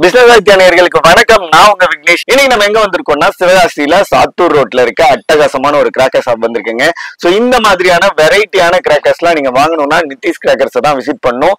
Business நேயர்களுக்கு வணக்கம். நான் உங்க விக்னேஷ். இன்னைக்கு நம்ம எங்க வந்திருக்கோம்னா சிவகாசியில சாத்தூர் ரோட்ல இருக்க அட்டகாசமான ஒரு கிராக்கர் ஷாப் வந்திருக்கேங்க. சோ இந்த மாதிரியான வெரைட்டியான கிராக்கர்ஸ் எல்லாம் நீங்க வாங்கணும்னா நிதிஷ் கிராக்கர்ஸ் தான் விசிட் பண்ணும்.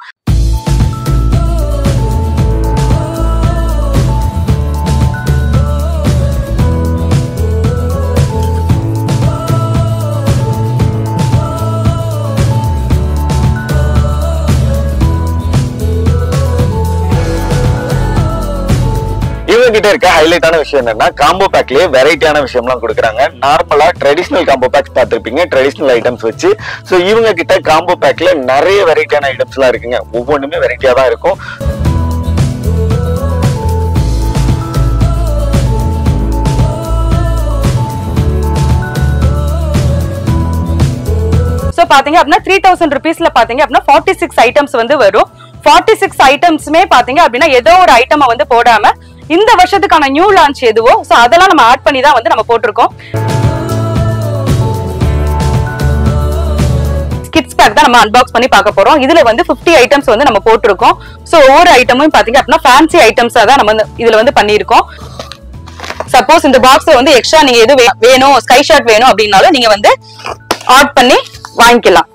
கிட்ட இருக்க ஹைலைட்டான விஷயம் என்னன்னா காம்போ பேக்லயே வெரைட்டியான விஷயம்லாம் கொடுக்குறாங்க. நார்மலா ட்ரெடிஷனல் காம்போ பேக்ஸ் பார்த்திருப்பீங்க, ட்ரெடிஷனல் ஐட்டம்ஸ் வச்சு. சோ இவங்க கிட்ட காம்போ பேக்ல நிறைய வெரைட்டியான ஐட்டம்ஸ் எல்லாம் இருக்குங்க. ஒவ்வொன்றுமே வெரைட்டியா தான் இருக்கும். சோ பாத்தீங்க அப்படின்னா 3000 rupeesல பாத்தீங்க அப்படின்னா 46 ஐட்டம்ஸ் வந்து வரும். 46 ஐட்டம்ஸ்மே பாத்தீங்க அப்படின்னா ஏதோ ஒரு ஐட்டமை வந்து போடாம இந்த வருஷத்துக்கான நியூ லான்ச் எதுவோ சோ அதெல்லாம் நம்ம ஆட் பண்ணி தான் வந்து நம்ம போட்டிருக்கோம். கிட்ஸ் பேக் தான் நம்ம அன்பாக்ஸ் பண்ணி பார்க்க போறோம். இதுல வந்து 50 ஐட்டம்ஸ் வந்து நம்ம போட்டிருக்கோம். சோ ஒவ்வொரு ஐட்டமும் பாத்தீங்க அப்படின்னா ஃபேன்சி ஐட்டம்ஸா தான் நம்ம இதுல வந்து பண்ணிருக்கோம். சப்போஸ் இந்த பாக்ஸ்ல வந்து எக்ஸ்ட்ரா நீங்க எது வேணும், ஸ்கை ஷாட் வேணும் அப்படின்னாலும் நீங்க வந்து ஆட் பண்ணி வாங்கிக்கலாம்.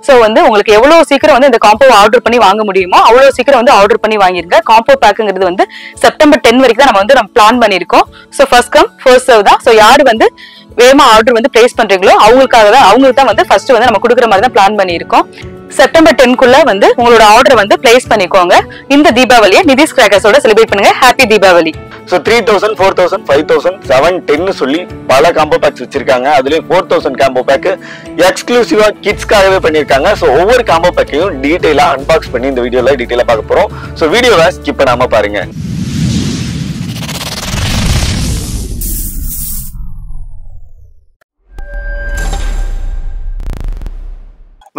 சோ வந்து உங்களுக்கு எவ்வளவு சீக்கிரம் வந்து இந்த காம்போ ஆர்டர் பண்ணி வாங்க முடியுமோ அவ்வளவு சீக்கிரம் வந்து ஆர்டர் பண்ணி வாங்கிருங்க. காம்போ பேக்குங்கிறது வந்து செப்டம்பர் 10 வரைக்கும் தான் நம்ம பிளான் பண்ணிருக்கோம். So first come first serve தான். சோ யாரு வந்து வேகமா ஆர்டர் வந்து பிளேஸ் பண்றீங்களோ அவங்களுக்கு தான் வந்து ஃபர்ஸ்ட் வந்து நம்ம கொடுக்குற மாதிரி தான் பிளான் பண்ணிருக்கோம். செப்டம்பர் 10க்குள்ள வந்து உங்களோட ஆர்டர் வந்து பிளேஸ் பண்ணிக்கோங்க. இந்த தீபாவளியை நிதிஷ் கிராக்கர்ஸோட செலிப்ரேட் பண்ணுங்க. ஹாப்பி தீபாவளி. சோ 3000, 4000, 5000, 7, 10 சொல்லி பல காம்போ பேக்ஸ் வச்சிருக்காங்க. அதுலயும் 4000 காம்போ பேக் எக்ஸ்க்ளூசிவா கிட்ஸ்க்காகவே பண்ணிருக்காங்க. சோ ஒவ்வொரு காம்போ பேக்கையும் டீடைலா அன்பாக்ஸ் பண்ணி இந்த வீடியோல டீடைலா பார்க்க போறோம். சோ வீடியோவை ஸ்கிப் பண்ணாம பாருங்க.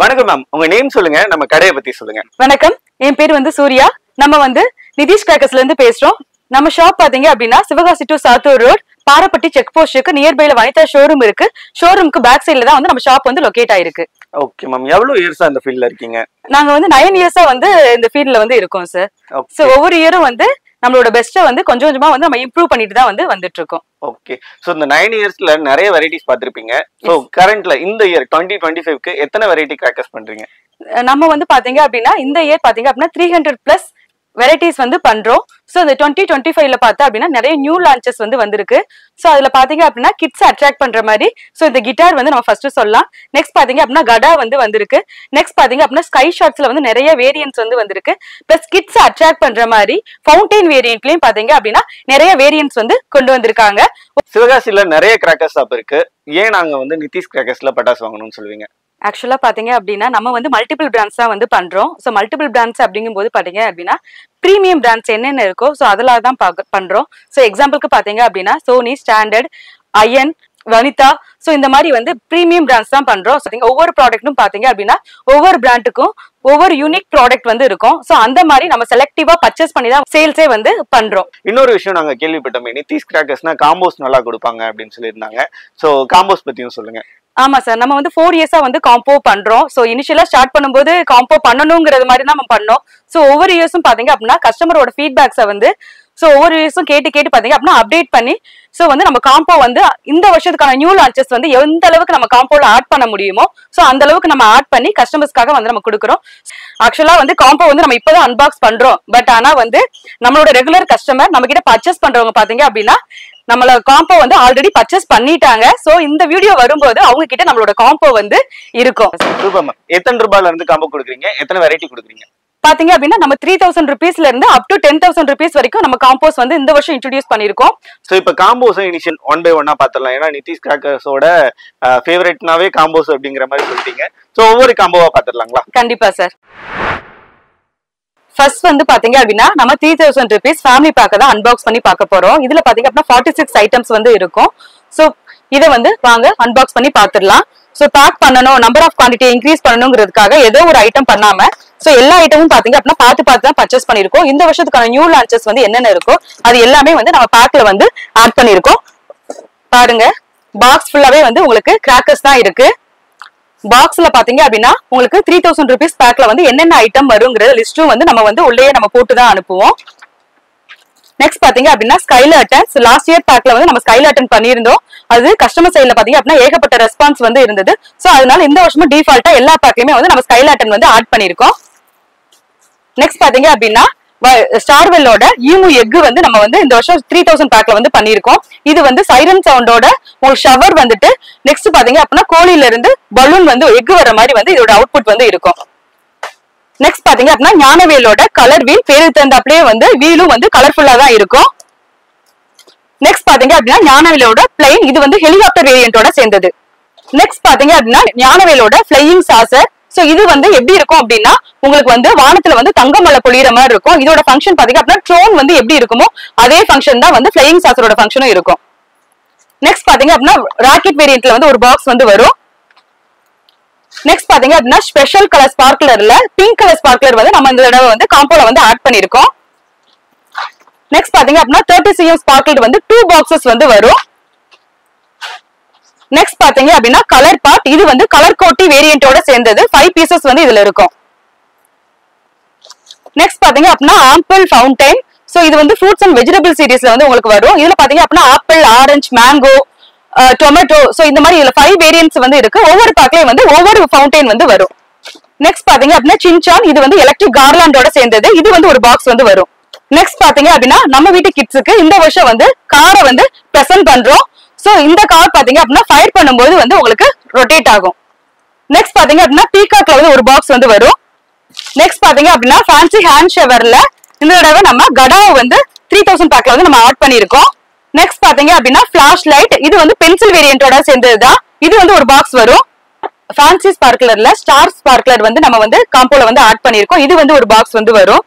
வணக்கம் மேம், உங்க நேம் சொல்லுங்க, நம்ம கடையை பத்தி சொல்லுங்க. வணக்கம், என் பேர் வந்து சூர்யா. நம்ம வந்து நிதிஷ் கிராக்கர்ஸ்ல இருந்து பேசுறோம். நம்ம ஷாப் பாத்தீங்க அப்படின்னா Sivakasi to Sattur road Parappatti check போஸ்டுக்கு நியர்பைல வனிதா ஷோரூம் இருக்கு. ஷோரூமுக்கு பேக் சைட்ல தான் வந்து நம்ம ஷாப் வந்து லொகேட் ஆயிருக்கு. ஓகே மேம், எவ்வளவு இயர்ஸா இந்த ஃபீல்ட்ல இருக்கீங்க? நாங்க வந்து 9 இயர்ஸா வந்து இந்த ஃபீல்ட்ல வந்து இருக்கோம் சார். சோ ஒவ்வொரு இயரும் வந்து நம்மளோட பெஸ்ட்டை வந்து கொஞ்சம் கொஞ்சமா வந்து நம்ம இம்ப்ரூவ் பண்ணிட்டு தான் வந்து வந்துட்டு இருக்கோம். ஓகே, சோ இந்த 9 இயர்ஸ்ல நிறைய வெரைட்டிஸ் பாத்திருப்பீங்க. சோ கரண்ட்ல இந்த இயர் 2025க்கு எத்தனை வெரைட்டி கிராக்கர்ஸ் பண்றீங்க? நம்ம வந்து பாத்தீங்க அப்படின்னா இந்த இயர் பாத்தீங்க அப்படின்னா 300+ வெரைட்டிஸ் வந்து பண்றோம். சோ இந்த 2025ல பார்த்தா அப்படின்னா நிறைய நியூ லான்ச்சஸ் வந்து வந்திருக்கு. சோ அதுல பாத்தீங்க அப்படின்னா கிட்ஸ் அட்ராக்ட் பண்ற மாதிரி சோ இந்த கிட்டார் வந்து நம்ம ஃபர்ஸ்ட் சொல்லலாம். நெக்ஸ்ட் பாத்தீங்க அப்படின்னா கடா வந்து வந்திருக்கு. நெக்ஸ்ட் பாத்தீங்க அப்படின்னா ஸ்கை ஷாட்ஸ்ல வந்து நிறைய வேரியன்ட்ஸ் வந்து வந்திருக்கு. பிளஸ் கிட்ஸ் அட்ராக்ட் பண்ற மாதிரி ஃபவுண்டைன் வேரியன்ட்லயும் பாத்தீங்க அப்படின்னா நிறைய வேரியன்ட்ஸ் வந்து கொண்டு வந்திருக்காங்க. சிவகாசில நிறைய கிராக்கர்ஸ் ஷாப் இருக்கு. ஏன் நாங்க வந்து நிதிஷ் கிராக்கர்ஸ்ல பட்டாசு வாங்கணும்னு சொல்லுவீங்க? ஆக்சுவலா பாத்தீங்க அப்படின்னா நம்ம வந்து மல்டிபிள் பிராண்ட்ஸ் தான் வந்து பண்றோம். சோ மல்டிபிள் பிராண்ட்ஸ் அப்படிங்கும் போது பாத்தீங்க அப்படின்னா பிரீமியம் பிராண்ட்ஸ் என்னென்ன இருக்கோ சோ அதெல்லாம் தான் பண்றோம். சோ எக்ஸாம்பிளுக்கு பாத்தீங்க அப்படின்னா சோனி, ஸ்டாண்டர்ட், அயன், வனிதா சோ இந்த மாதிரி வந்து பிரீமியம் பிராண்ட்ஸ் தான் பண்றோம். ஒவ்வொரு ப்ராடக்ட்டும் பாத்தீங்க அப்படின்னா ஒவ்வொரு பிராண்டுக்கும் ஒவ்வொரு யூனிக் ப்ராடக்ட் வந்து இருக்கும். சோ அந்த மாதிரி நம்ம செலக்டிவா பர்ச்சேஸ் பண்ணி தான் சேல்ஸே வந்து பண்றோம். இன்னொரு விஷயம் நாங்க கேள்விப்பட்டோம், நிதிஷ் கிராக்கர்ஸ்னா காம்போஸ் நல்லா கொடுப்பாங்க அப்படின்னு சொல்லியிருந்தாங்க. சோ காம்போஸ் பத்தியும் சொல்லுங்க. ஆமா சார், நம்ம வந்து 4 இயர்ஸா வந்து காம்போ பண்றோம். சோ இனிஷியலா ஸ்டார்ட் பண்ணும்போது காம்போ பண்ணணுங்கிறது மாதிரி தான் நம்ம பண்ணோம். சோ ஒவ்வொரு இயர்ஸும் பாத்தீங்க அப்படின்னா கஸ்டமரோட ஃபீட்பேக்ஸை வந்து சோ ஒவ்வொரு இயர்ஸும் கேட்டு பாத்தீங்க அப்படின்னா அப்டேட் பண்ணி சோ வந்து நம்ம காம்போ வந்து இந்த வருஷத்துக்கான நியூ லான்ச்சஸ் வந்து எந்த அளவுக்கு நம்ம காம்போல ஆட் பண்ண முடியுமோ சோ அந்த அளவுக்கு நம்ம ஆட் பண்ணி கஸ்டமர்ஸ்க்காக வந்து நம்ம கொடுக்குறோம். ஆக்சுவலா வந்து காம்போ வந்து நம்ம இப்பதான் அன்பாக்ஸ் பண்றோம். பட் ஆனா வந்து நம்மளோட ரெகுலர் கஸ்டமர் நம்ம கிட்ட பர்ச்சேஸ் பண்றவங்க பாத்தீங்க அப்படின்னா நம்மள காம்போ வந்து ஆல்ரெடி பர்ச்சேஸ் பண்ணிட்டாங்க. சோ இந்த வீடியோ வரும்போது அவங்க கிட்ட நம்மளோட காம்போ வந்து இருக்கும். எத்தனை ரூபாயில இருந்து காம்போ கொடுக்குறீங்க? எத்தனை வெரைட்டி கொடுக்குறீங்க? பாத்தீங்க அப்படின்னா நம்ம 3000 rupeesல இருந்து அப் டு 10,000 rupees வரைக்கும் நம்ம காம்போஸ் வந்து இந்த வருஷம் இன்ட்ரோடியூஸ் பண்ணிருக்கோம். சோ இப்ப காம்போஸ் இனிஷியல் 1 by 1 பாத்துறலாம். ஏன்னா நிதிஷ் கிராக்கர்ஸோட ஃபேவரட்னாவே காம்போஸ் அப்படிங்கிற மாதிரி சொல்லிட்டீங்க. சோ ஒவ்வொரு காம்போவா பாத்துறலாங்களா? கண்டிப்பா சார். ஃபர்ஸ்ட் வந்து பாத்தீங்க அப்படின்னா நம்ம 3000 rupees ஃபேமிலி பேக்க தான் அன்பாக்ஸ் பண்ணி பார்க்க போறோம். இதுல பாத்தீங்க அப்படின்னா 46 ஐட்டம்ஸ் வந்து இருக்கும். சோ இதை வந்து வாங்க அன்பாக்ஸ் பண்ணி பாத்துடலாம். சோ பேக் பண்ணணும், நம்பர் ஆஃப் குவான்டிட்டி இன்க்ரீஸ் பண்ணணுங்கிறதுக்காக ஏதோ ஒரு ஐட்டம் பண்ணாம சோ எல்லா ஐட்டமும் பாத்தீங்க அப்படின்னா பார்த்து தான் பர்ச்சேஸ் பண்ணிருக்கோம். இந்த வருஷத்துக்கான நியூ லான்ச்சஸ் வந்து என்னென்ன இருக்கோ அது எல்லாமே வந்து நம்ம பேக்ல வந்து ஆட் பண்ணிருக்கோம். பாருங்க, பாக்ஸ் ஃபுல்லாவே வந்து உங்களுக்கு கிராக்கர்ஸ் தான் இருக்கு. பாக்ஸ்ல பாத்தீங்க அப்படின்னா உங்களுக்கு 3000 rupees பேக்ல வந்து என்னென்ன ஐட்டம் வருங்கிற லிஸ்டும் வந்து நம்ம வந்து உள்ளே நம்ம போட்டுதான் அனுப்புவோம். நெக்ஸ்ட் பாத்தீங்க அப்படின்னா ஸ்கைலர்டன்ஸ் லாஸ்ட் இயர் பேக்ல வந்து நம்ம ஸ்கைலர்டன் பண்ணியிருந்தோம். அது கஸ்டமர் சைட்ல பாத்தீங்க அப்படின்னா ஏகப்பட்ட ரெஸ்பான்ஸ் வந்து இருந்தது. சோ அதனால இந்த வருஷமும் டிஃபால்ட்டா எல்லா பேக்லயுமே வந்து நம்ம ஸ்கைலர்டன் வந்து ஆட் பண்ணிருக்கோம். நெக்ஸ்ட் பாத்தீங்க அப்படின்னா ஸ்டார்வெல்லோட ஈமு எக் வந்து நம்ம வந்து இந்த வருஷம் 3000 பேக்ல வந்து பண்ணிருக்கோம். இது வந்து சைரன் சவுண்டோட உங்களுக்கு ஷவர் வந்துட்டு நெக்ஸ்ட் பாத்தீங்க அப்படின்னா கோழில இருந்து பலூன் வந்து எக் வர மாதிரி வந்து இதோட அவுட்புட் வந்து இருக்கும். நெக்ஸ்ட் பாத்தீங்க அப்படின்னா ஞானவேலோட கலர் வீல் பேருக்கு தகுந்தாப்லயே வந்து வீலும் வந்து கலர்ஃபுல்லா தான் இருக்கும். நெக்ஸ்ட் பாத்தீங்க அப்படின்னா ஞானவேலோட பிளைன் இது வந்து ஹெலிகாப்டர் வேரியண்டோட சேர்ந்தது. நெக்ஸ்ட் பாத்தீங்க அப்படின்னா ஞானவேலோட ஃபிளையிங் சாசர். சோ இது வந்து எப்படி இருக்கும் அப்படின்னா உங்களுக்கு வந்து வானத்துல வந்து தங்கமலை பொழியிற மாதிரி இருக்கும். இதோட ஃபங்க்ஷன் பாத்தீங்க அப்படின்னா ட்ரோன் வந்து எப்படி இருக்குமோ அதே ஃபங்க்ஷன் தான் வந்து ஃபிளையிங் சாசரோட ஃபங்க்ஷனும் இருக்கும். நெக்ஸ்ட் பாத்தீங்க அப்படின்னா ராக்கெட் வேரியன்ட்ல வந்து ஒரு பாக்ஸ் வந்து வரும். நெக்ஸ்ட் பாத்தீங்க அப்படின்னா ஸ்பெஷல் கலர் ஸ்பார்க்லர்ல பிங்க் கலர் ஸ்பார்க்லர் வந்து நம்ம இந்த தடவை வந்து காம்போல வந்து ஆட் பண்ணிருக்கோம். நெக்ஸ்ட் பாத்தீங்க அப்படின்னா 30 cm ஸ்பார்க்லர் வந்து 2 பாக்ஸஸ் வந்து வரும். நெக்ஸ்ட் பாத்தீங்க அப்படின்னா கலர் பார்ட் இது வந்து கலர் கோட்டி வேரியண்டோட சேர்ந்தது 5 பீசஸ் வந்து இதுல இருக்கும். நெக்ஸ்ட் பாத்தீங்க அப்படின்னா ஆம்பிள் ஃபவுண்டைன். சோ இது வந்து ஃப்ரூட்ஸ் அண்ட் வெஜிடபிள் சீரிஸ்ல வந்து உங்களுக்கு வரும். இதுல பாத்தீங்க அப்படின்னா apple, orange, mango, tomato. So இந்த மாதிரி இதுல 5 வேரியன்ட்ஸ் வந்து இருக்கு. ஒவ்வொரு பேக்லயும் வந்து ஒவ்வொரு ஃபவுண்டைன் வந்து வரும். நெக்ஸ்ட் பாத்தீங்க அப்படின்னா சின்சான் இது வந்து எலக்ட்ரிக் கார்லாண்டோட சேர்ந்தது. இது வந்து ஒரு பாக்ஸ் வந்து வரும். நெக்ஸ்ட் பாத்தீங்க அப்படின்னா நம்ம வீட்டு கிட்ஸுக்கு இந்த வருஷம் வந்து காரை வந்து பிரசன்ட் பண்றோம். சோ இந்த கார் பாத்தீங்க அப்படின்னா ஃபயர் பண்ணும்போது வந்து உங்களுக்கு ரொட்டேட் ஆகும். நெக்ஸ்ட் பாத்தீங்க அப்படின்னா பீகாக்ல வந்து ஒரு பாக்ஸ் வந்து வரும். நெக்ஸ்ட் பாத்தீங்க அப்படின்னா ஃபேன்சி ஹேண்ட் ஷவர்ல இந்த தடவை நம்ம கடாவை வந்து 3000 பேக்ல வந்து நம்ம ஆட் பண்ணிருக்கோம். நெக்ஸ்ட் பாத்தீங்க அப்படின்னா ஃபிளாஷ் லைட் இது வந்து பென்சில் வேரியண்டோட சேர்ந்ததுதான். இது வந்து ஒரு பாக்ஸ் வரும். ஃபேன்சி ஸ்பார்க்லர்ல ஸ்டார் ஸ்பார்க்லர் வந்து நம்ம வந்து காம்போல வந்து ஆட் பண்ணிருக்கோம். இது வந்து ஒரு பாக்ஸ் வந்து வரும்.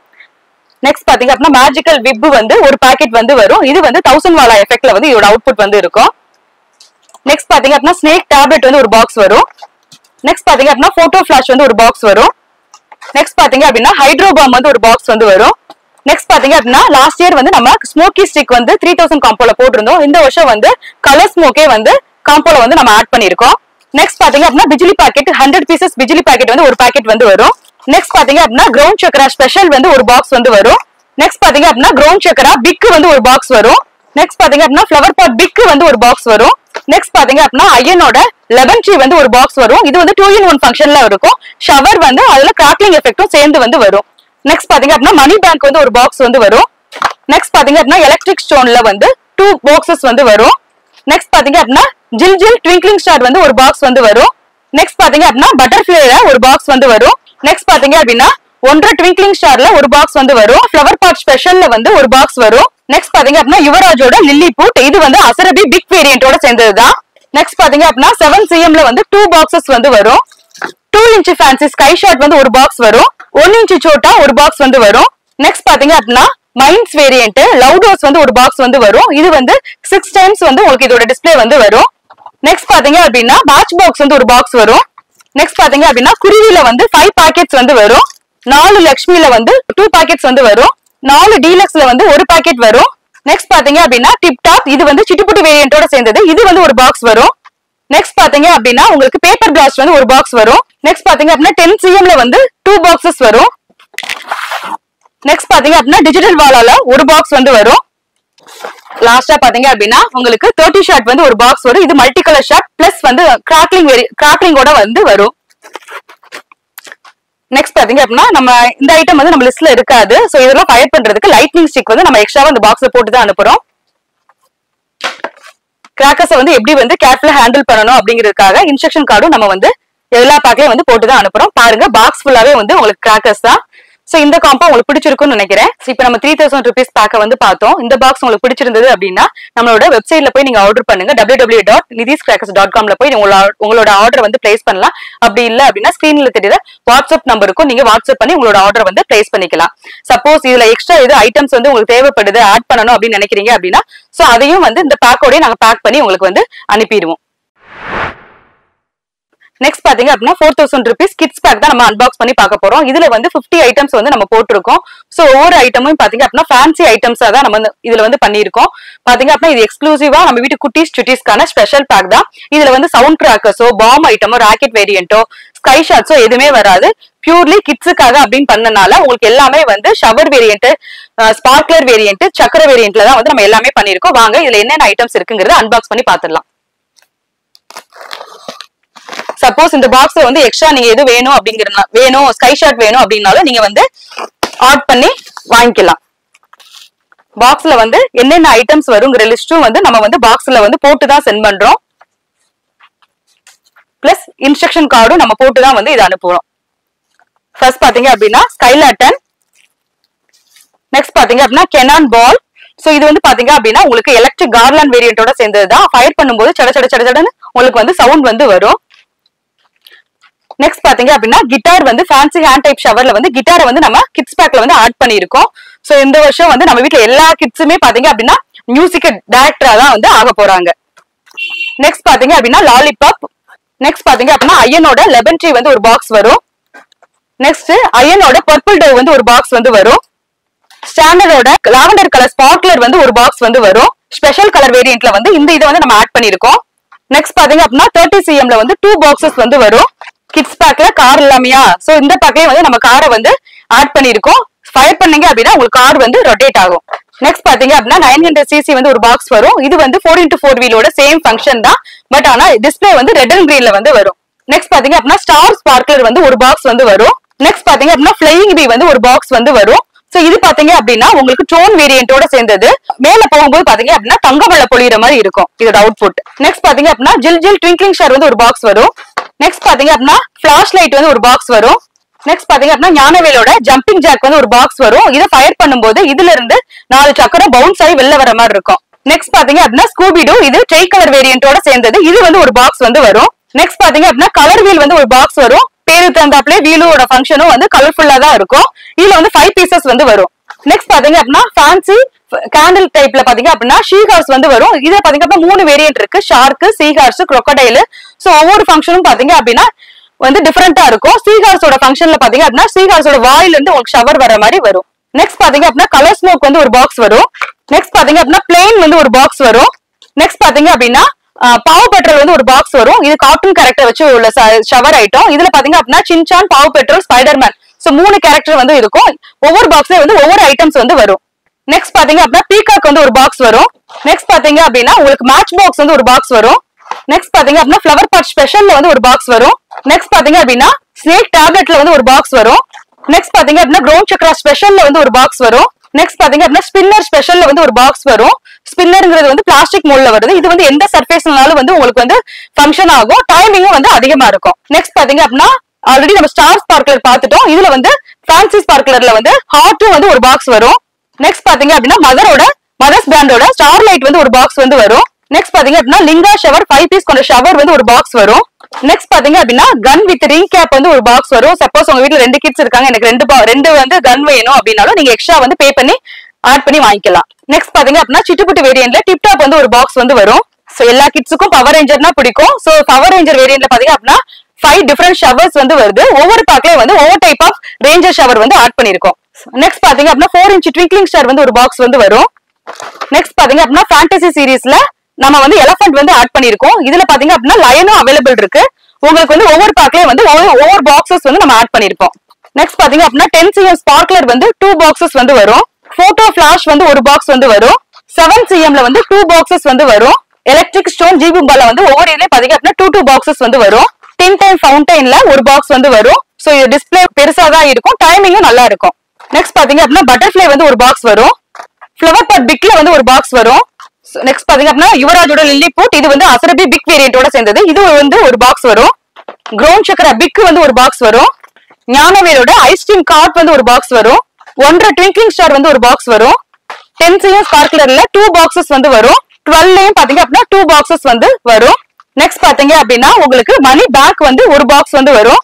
நெக்ஸ்ட் பாத்தீங்க அப்படின்னா மேஜிக்கல் விப் வந்து ஒரு பாக்கெட் வந்து வரும். இது வந்து 1000 வாலா எஃபெக்ட்ல வந்து இதோட அவுட்புட் வந்து இருக்கும். நெக்ஸ்ட் பாத்தீங்க அப்படின்னா ஸ்னேக் டேப்லெட் வந்து ஒரு பாக்ஸ் வரும். நெக்ஸ்ட் பாத்தீங்க அப்படின்னா போட்டோ ஃபிளாஷ் வந்து ஒரு பாக்ஸ் வரும். நெக்ஸ்ட் பாத்தீங்க அப்படின்னா ஹைட்ரோபாம் வந்து ஒரு பாக்ஸ் வந்து வரும். நெக்ஸ்ட் பாத்தீங்க அப்படின்னா லாஸ்ட் இயர் வந்து நம்ம ஸ்மோக்கி ஸ்டிக் வந்து 3000 காம்போல போட்டிருந்தோம். இந்த வருஷம் வந்து கலர் ஸ்மோக்கே வந்து காம்போல வந்து நம்ம ஆட் பண்ணிருக்கோம். நெக்ஸ்ட் பாத்தீங்க அப்படின்னா பிஜிலி பாக்கெட் 100 பீசஸ் பிஜிலி பாக்கெட் வந்து ஒரு பாக்கெட் வந்து வரும். நெக்ஸ்ட் பாத்தீங்க அப்படின்னா கிரவுண்ட் சக்கரா ஸ்பெஷல் வந்து ஒரு பாக்ஸ் வந்து வரும். நெக்ஸ்ட் பாத்தீங்க அப்படின்னா கிரவுண்ட் சக்கரா பிக் வந்து ஒரு பாக்ஸ் வரும். நெக்ஸ்ட் பாத்தீங்க அப்படின்னா ஃப்ளவர் பாட் பிக் வந்து ஒரு பாக்ஸ் வரும். நெக்ஸ்ட் பாத்தீங்க அப்படின்னா ஐயனோட லெமன் ட்ரீ வந்து ஒரு பாக்ஸ் வரும். இது வந்து 2-in-1 ஃபங்க்ஷன்ல இருக்கும். ஷவர் வந்து அதுல கிராக்லிங் எஃபெக்டும் சேர்ந்து வந்து வரும். நெக்ஸ்ட் பாத்தீங்க அப்படின்னா மணி பேங்க் வந்து ஒரு பாக்ஸ் வந்து வரும். நெக்ஸ்ட் பாத்தீங்க அப்படின்னா எலக்ட்ரிக் ஸ்டோன்ல வந்து 2 பாக்ஸஸ் வந்து வரும். நெக்ஸ்ட் பாத்தீங்க அப்படின்னா ஜில் ஜில் ட்விங்க்லிங் ஸ்டார் வந்து ஒரு பாக்ஸ் வந்து வரும். நெக்ஸ்ட் பாத்தீங்க அப்படின்னா பட்டர்ஃப்ளைல ஒரு பாக்ஸ் வந்து வரும். நெக்ஸ்ட் பாத்தீங்க அப்படின்னா 1 ட்விங்க்லிங் ஸ்டார்ல ஒரு பாக்ஸ் வந்து வரும். ஃப்ளவர் பாட் ஸ்பெஷல்ல வந்து ஒரு பாக்ஸ் வரும். நெக்ஸ்ட் பாத்தீங்க அப்படின்னா யுவராஜோட லில்லி பூட் இது வந்து அசரபி பிக் வேரியண்டோட சேர்ந்ததுதான். நெக்ஸ்ட் பாத்தீங்க அப்படின்னா 7 cmல வந்து 2 பாக்ஸஸ் வந்து வரும். 2 inch ஃபேன்சி ஸ்கை ஷாட் வந்து ஒரு பாக்ஸ் வரும். 1 inch சோட்டா ஒரு பாக்ஸ் வந்து வரும். நெக்ஸ்ட் பாத்தீங்க அப்படின்னா மைன்ஸ் வேரியன்ட் லவுடோஸ் வந்து ஒரு பாக்ஸ் வந்து வரும். இது வந்து 6 times வந்து உங்களுக்கு இதோட டிஸ்ப்ளே வந்து வரும். நெக்ஸ்ட் பாத்தீங்க அப்படின்னா மேட்ச் பாக்ஸ் வந்து ஒரு பாக்ஸ் வரும். நெக்ஸ்ட் பாத்தீங்க அப்படின்னா குருவில வந்து 5 பாக்கெட்ஸ் வந்து வரும். 4 லக்ஷ்மில வந்து 2 பாக்கெட்ஸ் வந்து வரும். 4 டீலக்ஸ்ல வந்து ஒரு பாக்கெட் வரும். நெக்ஸ்ட் பாத்தீங்க அப்படின்னா டிப் டாப் இது வந்து சிட்டுப்புட்டு வேரியண்டோட சேர்ந்தது. இது வந்து ஒரு பாக்ஸ் வரும். நெக்ஸ்ட் பாத்தீங்க அப்படின்னா உங்களுக்கு பேப்பர் பிளாஸ்ட் வந்து ஒரு பாக்ஸ் வரும். நெக்ஸ்ட் பாத்தீங்க அப்படின்னா 10 cmல வந்து 2 பாக்ஸஸ் வரும். நெக்ஸ்ட் பாத்தீங்க அப்படின்னா டிஜிட்டல் வாலால ஒரு பாக்ஸ் வந்து வரும். லாஸ்டா பாத்தீங்க அப்படின்னா உங்களுக்கு 30 ஷாட் வந்து ஒரு பாக்ஸ் வரும். இது மல்டி கலர் ஷாட் பிளஸ் வந்து கிராக்லிங்கோட வந்து வரும். நெக்ஸ்ட் பாத்தீங்க அப்படின்னா நம்ம இந்த ஐட்டம் வந்து நம்ம லிஸ்ட்ல இருக்காது. சோ இதெல்லாம் ஃபயர் பண்றதுக்கு லைட்னிங் ஸ்டிக் வந்து நம்ம எக்ஸ்ட்ராவா இந்த பாக்ஸ்ல போட்டு தான் அனுப்புறோம். கிராக்கர்ஸை வந்து எப்படி வந்து கேர்ஃபுல்லா ஹேண்டில் பண்ணணும் அப்படிங்கிறதுக்காக இன்ஸ்ட்ரக்ஷன் கார்டும் நம்ம வந்து எல்லா பேக்லயும் வந்து போட்டு தான் அனுப்புறோம். பாருங்க பாக்ஸ் ஃபுல்லாவே வந்து உங்களுக்கு கிராக்கர்ஸ் தான். சோ இந்த காம்போ உங்களுக்கு பிடிச்சிருக்கும்னு நினைக்கிறேன். இப்போ நம்ம 3000 rupees பேக்க வந்து பார்த்தோம். இந்த பாக்ஸ் உங்களுக்கு பிடிச்சிருந்தது அப்படின்னா நம்மளோட வெப்சைட்ல போய் நீங்க ஆர்டர் பண்ணுங்க. www.nidhiscrackers.com போய் உங்களோட ஆர்டர் வந்து பிளேஸ் பண்ணலாம். அப்படி இல்ல அப்படின்னா ஸ்கிரீன்ல தெரியுற வாட்ஸ்அப் நம்பருக்கும் நீங்க வாட்ஸ்அப் பண்ணி உங்களோட ஆர்டர் வந்து பிளேஸ் பண்ணிக்கலாம். சப்போஸ் இதுல எக்ஸ்ட்ரா எது ஐட்டம்ஸ் வந்து உங்களுக்கு தேவைப்படுது ஆட் பண்ணணும் அப்படின்னு நினைக்கிறீங்க அப்படின்னா சோ அதையும் வந்து இந்த பேக்கோடய நாங்க பேக் பண்ணி உங்களுக்கு வந்து அனுப்பிடுவோம். நெக்ஸ்ட் பாத்தீங்க அப்படின்னா 4000 rupees கிட்ஸ் பேக் தான் நம்ம அன்பாக்ஸ் பண்ணி பார்க்க போறோம். இதுல வந்து 50 ஐட்டம்ஸ் வந்து நம்ம போட்டிருக்கோம். சோ ஒவ்வொரு ஐட்டமும் பாத்தீங்க அப்படின்னா ஃபேன்சி ஐட்டம்ஸா தான் நம்ம இதுல வந்து பண்ணிருக்கோம். பாத்தீங்க அப்படின்னா இது எக்ஸ்க்ளூசிவா நம்ம வீட்டு குட்டீஸ் சுட்டீஸ்க்கான ஸ்பெஷல் பேக் தான். இதுல வந்து சவுண்ட் கிராக்கர்ஸோ பாம் ஐட்டமோ ராக்கெட் வேரியன்ட்டோ ஸ்கை ஷாட்ஸோ எதுவுமே வராது. பியூர்லி கிட்ஸுக்காக அப்படின்னு பண்ணனால உங்களுக்கு எல்லாமே வந்து ஷவர் வேரியன்ட், ஸ்பார்க்லர் வேரியன்ட், சக்கர வேரியன்ட்ல தான் வந்து நம்ம எல்லாமே பண்ணிருக்கோம். வாங்க இதுல என்னென்ன ஐட்டம்ஸ் இருக்குங்கிறத அன்பாக்ஸ் பண்ணி பாத்துடலாம். சப்போஸ் இந்த பாக்ஸ்ல வந்து எக்ஸ்ட்ரா நீங்க எது வேணும் அப்படிங்கறதுனா வேணும் ஸ்கை ஷாட் வேணும் அப்படின்னாலும் நீங்க வந்து ஆட் பண்ணி வாங்கிக்கலாம். பாக்ஸ்ல வந்து என்னென்ன ஐட்டம்ஸ் வருங்கிற லிஸ்டும் வந்து நம்ம வந்து பாக்ஸ்ல வந்து போட்டு தான் சென்ட் பண்றோம். பிளஸ் இன்ஸ்ட்ரக்ஷன் கார்டும் நம்ம போட்டு தான் வந்து இதை அனுப்புறோம். ஃபர்ஸ்ட் பாத்தீங்க அப்படின்னா ஸ்கைலாட்டன், நெக்ஸ்ட் பாத்தீங்க அப்படின்னா கெனான் பால். சோ இது வந்து பாத்தீங்க அப்படின்னா உங்களுக்கு எலக்ட்ரிக் கார்லாண்ட் வேரியன்ட்டோட சேர்ந்ததுதான். ஃபயர் பண்ணும்போது சட சட சட சடன்னு உங்களுக்கு வந்து சவுண்ட் வந்து வரும். நெக்ஸ்ட் பாத்தீங்க அப்படின்னா கிட்டார் வந்து ஃபேன்சி ஹேண்ட் டைப் ஷவர்ல வந்து கிட்டாரை வந்து நம்ம கிட்ஸ் பேக்ல வந்து ஆட் பண்ணிருக்கோம். சோ இந்த வருஷம் வந்து நம்ம வீட்ல எல்லா கிட்ஸுமே பாத்தீங்க அப்படின்னா மியூசிக் டைரக்டரா தான் வந்து ஆக போறாங்க. நெக்ஸ்ட் பாத்தீங்க அப்படின்னா லாலிபாப். நெக்ஸ்ட் பாத்தீங்க அப்படின்னா அயனோட லெமன் ட்ரீ வந்து ஒரு பாக்ஸ் வரும். நெக்ஸ்ட் அயனோட பர்பிள் டவ் வந்து ஒரு பாக்ஸ் வந்து வரும். ஸ்டாண்டர்டோட லாவெண்டர் கலர் ஸ்பார்க்லர் வந்து ஒரு பாக்ஸ் வந்து வரும். ஸ்பெஷல் கலர் வேரியன்ட்ல வந்து இந்த இதை வந்து நம்ம ஆட் பண்ணிருக்கோம். நெக்ஸ்ட் பாத்தீங்க அப்படின்னா 30 cm ல வந்து 2 பாக்ஸஸ் வந்து வரும். கிட்ஸ் பேக்ல கார் இல்லாமையா, சோ இந்த பேக்லயே வந்து நம்ம காரை வந்து ஆட் பண்ணிருக்கோம். ஃபயர் பண்ணீங்க அப்படின்னா உங்களுக்கு கார் வந்து ரொட்டேட் ஆகும். நெக்ஸ்ட் பாத்தீங்க அப்படின்னா 900 cc வந்து ஒரு பாக்ஸ் வரும். இது வந்து 4x4 வீலோட சேம் ஃபங்க்ஷன் தான். பட் ஆனா டிஸ்பிளே வந்து ரெட் அண்ட் கிரீன்ல வந்து வரும். நெக்ஸ்ட் பாத்தீங்க அப்படின்னா ஸ்டார் ஸ்பார்க்லர் வந்து ஒரு பாக்ஸ் வந்து வரும். நெக்ஸ்ட் பாத்தீங்க அப்படின்னா ஃப்ளையிங் பீ வந்து ஒரு பாக்ஸ் வந்து வரும். சோ இது பாத்தீங்க அப்படின்னா உங்களுக்கு டோன் வேரியன்ட்டோட சேர்ந்தது. மேல போகும்போது பாத்தீங்க அப்படின்னா தங்கமல்ல பொழியிற மாதிரி இருக்கும் இதோட அவுட்புட். நெக்ஸ்ட் பாத்தீங்க அப்படின்னா ஜில் ஜில் ட்விங்க்லிங் ஸ்டார் வந்து ஒரு பாக்ஸ் வரும். நெக்ஸ்ட் பாத்தீங்க அப்படின்னா ஃபிளாஷ் லைட் வந்து ஒரு பாக்ஸ் வரும். நெக்ஸ்ட் பாத்தீங்க அப்படின்னா ஞானவேலோட ஜம்பிங் ஜாக் வந்து ஒரு பாக்ஸ் வரும். இதை ஃபயர் பண்ணும்போது இதுல இருந்து 4 சக்கரம் பவுன்ஸ் ஆகி வெளில வர மாதிரி இருக்கும். நெக்ஸ்ட் பாத்தீங்க அப்படின்னா ஸ்கூபிடோ, இது ட்ரை கலர் வேரியன்ட்டோட சேர்ந்தது. இது வந்து ஒரு பாக்ஸ் வந்து வரும். நெக்ஸ்ட் பாத்தீங்க அப்படின்னா கலர் வீல் வந்து ஒரு பாக்ஸ் வரும். பேரு தந்தாப்லே வீலோட ஃபங்க்ஷனும் வந்து கலர்ஃபுல்லா தான் இருக்கும். இதுல வந்து 5 பீசஸ் வந்து வரும். நெக்ஸ்ட் பாத்தீங்க அப்படின்னா ஃபேன்சி கேண்டில் டைப்ல பாத்தீங்க அப்படின்னா ஷீ ஹார்ஸ் வந்து வரும். இதை பாத்தீங்க அப்படின்னா 3 வேரியன்ட் இருக்கு. Shark, sea horse, crocodile. So ஒவ்வொரு ஃபங்க்ஷனும் பாத்தீங்க அப்படின்னா வந்து டிஃபரெண்டா இருக்கும். சீ ஹார்ஸோட ஃபங்க்ஷன்ல பாத்தீங்க அப்படின்னா சீ ஹார்ஸோட வாயில இருந்து உங்களுக்கு ஷவர் வர மாதிரி வரும். நெக்ஸ்ட் பாத்தீங்க அப்படின்னா கலர் ஸ்மோக் வந்து ஒரு பாக்ஸ் வரும். நெக்ஸ்ட் பாத்தீங்க அப்படின்னா பிளேன் வந்து ஒரு பாக்ஸ் வரும். நெக்ஸ்ட் பாத்தீங்க அப்படின்னா பாவ் பெட்ரோல் வந்து ஒரு பாக்ஸ் வரும். இது கார்ட்டூன் கேரக்டர் வச்சு உள்ள ஷவர் ஐட்டம். இதுல பாத்தீங்க அப்படின்னா Shinchan, Paw Patrol, Spiderman, so 3 character வந்து இருக்கும். ஒவ்வொரு பாக்ஸ்ல வந்து ஒவ்வொரு ஐட்டம்ஸ் வந்து வரும். நெக்ஸ்ட் பாத்தீங்க அப்படின்னா பீகாக் வந்து ஒரு பாக்ஸ் வரும். நெக்ஸ்ட் பாத்தீங்க அப்படின்னா உங்களுக்கு மேட்ச் பாக்ஸ் வந்து ஒரு பாக்ஸ் வரும். நெக்ஸ்ட் பாத்தீங்க அப்படின்னா ஃப்ளவர் பாட் ஸ்பெஷல்ல வந்து ஒரு பாக்ஸ் வரும். நெக்ஸ்ட் பாத்தீங்க அப்படின்னா ஸ்னேக் டேப்லெட்ல வந்து ஒரு பாக்ஸ் வரும். நெக்ஸ்ட் பாத்தீங்க அப்படின்னா க்ரௌண்ட் சக்ரா ஸ்பெஷல்ல வந்து ஒரு பாக்ஸ் வரும். நெக்ஸ்ட் பாத்தீங்க அப்படின்னா ஸ்பின்னர் ஸ்பெஷல்ல வந்து ஒரு பாக்ஸ் வரும். ஸ்பின்னர்ங்கிறது வந்து பிளாஸ்டிக் மோல்ட்ல வருது. இது வந்து எந்த சர்ஃபேஸ்னாலும் வந்து உங்களுக்கு வந்து ஃபங்க்ஷன் ஆகும். டைமிங்கும் வந்து அதிகமா இருக்கும். நெக்ஸ்ட் பாத்தீங்க அப்படின்னா ஆல்ரெடி நம்ம ஸ்டார் ஸ்பார்க்லர் பார்த்துட்டோம். இதுல வந்து ஃபேன்சி ஸ்பார்க்லர்ல வந்து ஹார்ட்டும் வந்து ஒரு பாக்ஸ் வரும். நெக்ஸ்ட் பாத்தீங்க அப்படின்னா மதர்ஸ் பிராண்டோட ஸ்டார் லைட் வந்து ஒரு பாக்ஸ் வந்து வரும். நெக்ஸ்ட் பாத்தீங்க அப்படின்னா லிங்கா ஷவர் 5 பீஸ் கொண்ட ஷவர் வந்து ஒரு பாக்ஸ் வரும். நெக்ஸ்ட் பாத்தீங்க அப்படின்னா கன் வித் ரிங் கேப் வந்து ஒரு பாக்ஸ் வரும். சப்போஸ் உங்க வீட்ல 2 கிட்ஸ் இருக்காங்க, எனக்கு 2 வந்து கன் வேணும் அப்படின்னாலும் நீங்க எக்ஸ்ட்ரா வந்து பே பண்ணி ஆட் பண்ணி வாங்கிக்கலாம். நெக்ஸ்ட் பாத்தீங்க அப்படின்னா சிட்டுப்புட்டு வேரியன்ட்ல டிப் டாப் வந்து ஒரு பாக்ஸ் வந்து வரும். சோ எல்லா கிட்ஸுக்கும் பவர் ரேஞ்சர்னா பிடிக்கும். சோ பவர் ரேஞ்சர் வேரியன்ட்ல பாத்தீங்க அப்படின்னா 5 டிஃபரெண்ட் ஷவர்ஸ் வந்து வருது. ஒவ்வொரு பேக்லயும் வந்து ஒவ்வொரு டைப் ஆஃப் ரேஞ்சர் ஷவர் வந்து ஆட் பண்ணிருக்கோம். நெக்ஸ்ட் பாத்தீங்க அப்படின்னா 4" ட்விங்க்லிங் ஸ்டார் வந்து ஒரு பாக்ஸ் வந்து வரும். நெக்ஸ்ட் பாத்தீங்க அப்படின்னா ஃபேண்டசி சீரீஸ்ல நம்ம வந்து எலஃபண்ட் வந்து ஆட் பண்ணிருக்கோம். இதுல பாத்தீங்க அப்படின்னா லயனும் அவைலபிள் இருக்கு. உங்களுக்கு வந்து ஒவ்வொரு பேக்லயும் வந்து ஒவ்வொரு பாக்ஸஸ் வந்து நம்ம ஆட் பண்ணிருக்கோம். நெக்ஸ்ட் பாத்தீங்க அப்படின்னா 10 cm ஸ்பார்க்லர் வந்து 2 பாக்ஸஸ் வந்து வரும். போட்டோ ஃபிளாஷ் வந்து ஒரு பாக்ஸ் வந்து வரும். 7 cm ல வந்து 2 பாக்ஸஸ் வந்து வரும். எலக்ட்ரிக் ஸ்டோன் ஜீபும்பால வந்து ஒவ்வொரு இதுலயும் பாத்தீங்க அப்படின்னா 2 பாக்ஸஸ் வந்து வரும். 10 டைம் ஃபவுண்டைன்ல ஒரு பாக்ஸ் வந்து வரும். சோ இது டிஸ்பிளே பெருசா தான் இருக்கும். டைமிங்கும் நல்லா இருக்கும். நெக்ஸ்ட் பாத்தீங்க அப்படின்னா பட்டர்ஃப்ளை வந்து ஒரு பாக்ஸ் வரும். ஃப்ளவர் பாட் பிக்ல வந்து ஒரு பாக்ஸ் வரும். நெக்ஸ்ட் பாத்தீங்க அப்படின்னா யுவராஜோட லில்லி பூட், இது வந்து அசரபி பிக் வேரியன்ட்டோட சேர்ந்தது. இது வந்து ஒரு பாக்ஸ் வரும். க்ரௌண்ட் சக்கரா பிக் வந்து ஒரு பாக்ஸ் வரும். ஞானவேலோட ஐஸ்கிரீம் கார்ட் வந்து ஒரு பாக்ஸ் வரும். 1.5 ட்விங்க்லிங் ஸ்டார் வந்து ஒரு பாக்ஸ் வரும். 10 cm ஸ்பார்க்லர்ல 2 பாக்ஸஸ் வந்து வரும். 12லயும் பாத்தீங்க அப்படின்னா 2 பாக்ஸஸ் வந்து வரும். நெக்ஸ்ட் பாத்தீங்க அப்படின்னா உங்களுக்கு மணி பேக் வந்து ஒரு பாக்ஸ் வந்து வரும்.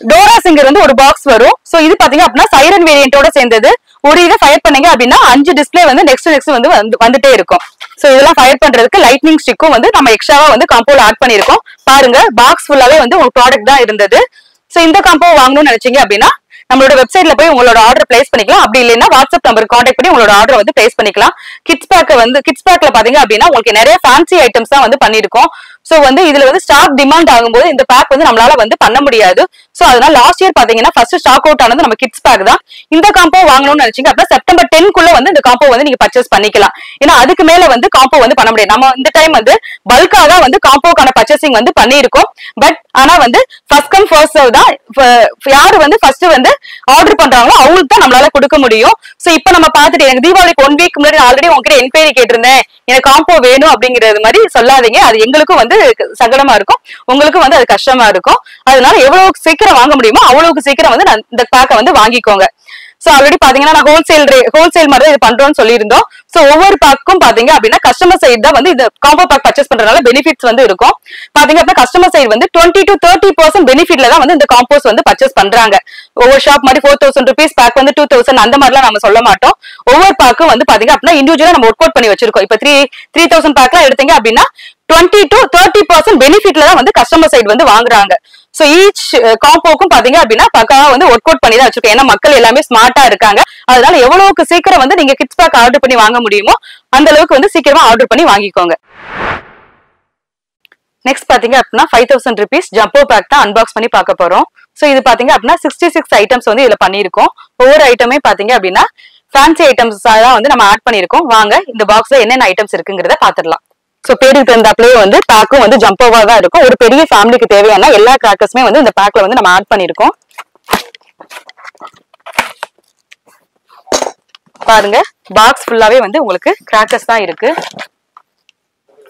டோரா சிங்கர் வந்து ஒரு பாக்ஸ் வரும். சோ இது பாத்தீங்க அப்படின்னா சைரன் வேரியன்ட்டோட சேர்ந்தது. ஒரு இதை ஃபயர் பண்ணீங்க அப்படின்னா 5 டிஸ்பிளே வந்து நெக்ஸ்ட் வந்து வந்துட்டே இருக்கும். சோ இதெல்லாம் ஃபயர் பண்றதுக்கு லைட்னிங் ஸ்டிக்கும் வந்து நம்ம எக்ஸ்ட்ராவா வந்து காம்போல ஆட் பண்ணிருக்கோம். பாருங்க பாக்ஸ் ஃபுல்லாவே வந்து ஒரு ப்ராடக்ட் தான் இருந்தது. சோ இந்த காம்போ வாங்கணும்னு நினைச்சீங்க அப்படின்னா நம்மளோட வெப்சைட்ல போய் உங்களோட ஆர்டர் பிளேஸ் பண்ணிக்கலாம். அப்படி இல்லைன்னா வாட்ஸ்அப் நம்பருக்கு கான்டாக்ட் பண்ணி உங்களோட ஆர்டர் வந்து பிளேஸ் பண்ணிக்கலாம். கிட்ஸ் பேக்ல பாத்தீங்க அப்படின்னா உங்களுக்கு நிறைய ஃபேன்சி ஐட்டம்ஸ் தான் வந்து பண்ணிருக்கோம். சோ வந்து இதுல வந்து ஸ்டாக் டிமாண்ட் ஆகும்போது இந்த பேக் வந்து நம்மளால வந்து பண்ண முடியாது. சோ அதனால லாஸ்ட் இயர் பாத்தீங்கன்னா ஃபர்ஸ்ட் ஸ்டாக் அவுட் ஆனது நம்ம கிட்ஸ் பேக் தான். இந்த காம்போ வாங்கணும்னு நினைச்சீங்க அப்படின்னா செப்டம்பர் 10க்குள்ள வந்து இந்த காம்போ வந்து நீங்க பர்ச்சேஸ் பண்ணிக்கலாம். ஏன்னா அதுக்கு மேல வந்து காம்போ வந்து பண்ண முடியாது. நம்ம இந்த டைம் வந்து பல்கா தான் வந்து காம்போக்கான பர்ச்சேசிங் வந்து பண்ணிருக்கோம். பட் ஆனா வந்து ஃபர்ஸ்ட் கம் ஃபர்ஸ்ட் சர்வ் தான். யாரு வந்து ஃபர்ஸ்ட் வந்து ஆர்டர் பண்றாங்களோ அவங்களுக்கு தான் நம்மளால கொடுக்க முடியும். சோ இப்போ நம்ம பாத்துட்டு எனக்கு தீபாவளிக்கு 1 வீக் முன்னாடி ஆல்ரெடி உங்ககிட்ட என்கொயரி கேட்டிருந்தேன், எனக்கு காம்போ வேணும் அப்படிங்கறது மாதிரி சொல்லாதீங்க. அது எங்களுக்கும் வந்து சங்கடமா இருக்கும், உங்களுக்கும் வந்து அது கஷ்டமா இருக்கும். அதனால எவ்வளவு சீக்கிரம் வாங்க முடியுமோ அவ்வளவுக்கு சீக்கிரம் வந்து இந்த பேக்கை வந்து வாங்கிக்கோங்க. சோ ஆல்ரெடி பாத்தீங்கன்னா நான் ஹோல்சேல் மாதிரி இது பண்றோம்னு சொல்லியிருந்தோம். சோ ஒவ்வொரு பேக்கும் பாத்தீங்க அப்படின்னா கஸ்டமர் சைடு தான் வந்து இந்த காம்போ பேக் பர்ச்சேஸ் பண்றதுனால பெனிஃபிட்ஸ் வந்து இருக்கும். பாத்தீங்க அப்படின்னா கஸ்டமர் சைடு வந்து 20 to 30% பெனிஃபிட்ல தான் வந்து இந்த காம்போஸ் வந்து பர்ச்சேஸ் பண்றாங்க. ஒவ்வொரு ஷாப் மாதிரி 4000 rupees பேக் வந்து 2000 அந்த மாதிரிலாம் நம்ம சொல்ல மாட்டோம். ஒவ்வொரு பேக்கும் வந்து பாத்தீங்க அப்படின்னா இண்டிவிஜுவலா நம்ம ஒர்க் அவுட் பண்ணி வச்சிருக்கோம். இப்ப 3000 பேக்லாம் எடுத்தீங்க அப்படின்னா 20 to 30% பெனிஃபிட்ல தான் வந்து கஸ்டமர் சைடு வந்து வாங்குறாங்க. சோ ஈச் காம்போக்கும் பாத்தீங்க அப்படின்னா பக்காவா வந்து ஒர்க் அவுட் பண்ணி தான் வச்சிருக்கோம். ஏன்னா மக்கள் எல்லாமே ஸ்மார்ட்டா இருக்காங்க. அதனால எவ்வளவுக்கு சீக்கிரம் வந்து நீங்க கிட்ஸ் பேக் ஆர்டர் பண்ணி வாங்க முடியுமோ அந்த அளவுக்கு வந்து சீக்கிரமா ஆர்டர் பண்ணி வாங்கிக்கோங்க. நெக்ஸ்ட் பாத்தீங்க அப்படின்னா 5000 rupees ஜம்போ பேக் தான் அன்பாக்ஸ் பண்ணி பார்க்க போறோம். சோ இது பாத்தீங்க அப்படின்னா 66 ஐட்டம்ஸ் வந்து இதுல பண்ணிருக்கோம். ஒவ்வொரு ஐட்டமே பாத்தீங்க அப்படின்னா ஃபேன்சி ஐட்டம்ஸ் தான் வந்து நம்ம ஆட் பண்ணிருக்கோம். வாங்க இந்த பாக்ஸ்ல என்னென்ன ஐட்டம்ஸ் இருக்குங்கிறத பாத்துடலாம். சோ பேருக்கு தகுந்தாப்லயே வந்து பேக்கும் வந்து ஜம்போவா தான் இருக்கும். ஒரு பெரிய ஃபேமிலிக்கு தேவையான எல்லா கிராக்கர்ஸுமே வந்து இந்த பேக்ல வந்து நம்ம ஆட் பண்ணிருக்கோம். பாருங்க பாக்ஸ் ஃபுல்லாவே வந்து உங்களுக்கு கிராக்கர்ஸ் தான் இருக்கு.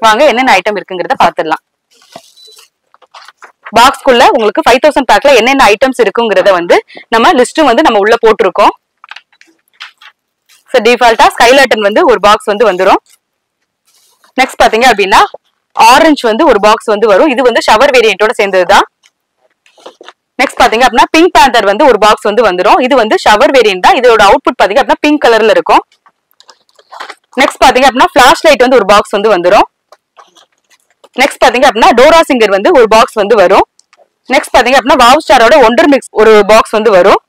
வாங்க என்னென்ன ஐட்டம் இருக்குங்கிறத பாத்துடலாம். பாக்ஸ்க்குள்ள உங்களுக்கு 5000 பேக்ல என்னென்ன ஐட்டம்ஸ் இருக்குங்கிறத வந்து நம்ம லிஸ்டும் வந்து நம்ம உள்ள போட்டிருக்கோம். சோ டிஃபால்ட்டா ஸ்கைலாட்டன் வந்து ஒரு பாக்ஸ் வந்து வந்துரும். நெக்ஸ்ட் பாத்தீங்க அப்படின்னா ஆரஞ்சு வந்து ஒரு பாக்ஸ் வந்து வரும். இது வந்து ஷவர் வேரியன்ட்டோட சேர்ந்ததுதான். நெக்ஸ்ட் பாத்தீங்க அப்படின்னா பிங்க் பேந்தர் வந்து ஒரு பாக்ஸ் வந்து வந்துரும். இது வந்து ஷவர் வேரியன்ட் தான். இதோட அவுட்புட் பாத்தீங்க அப்படின்னா பிங்க் கலர்ல இருக்கும். நெக்ஸ்ட் பாத்தீங்க அப்படின்னா ஃபிளாஷ் லைட் வந்து ஒரு பாக்ஸ் வந்து வந்துரும். நெக்ஸ்ட் பாத்தீங்க அப்படின்னா டோரா சிங்கர் வந்து ஒரு பாக்ஸ் வந்து வரும். நெக்ஸ்ட் பாத்தீங்க அப்படின்னா வாவ் ஸ்டாரோட ஒண்டர் மிக்ஸ் ஒரு பாக்ஸ் வந்து வரும்.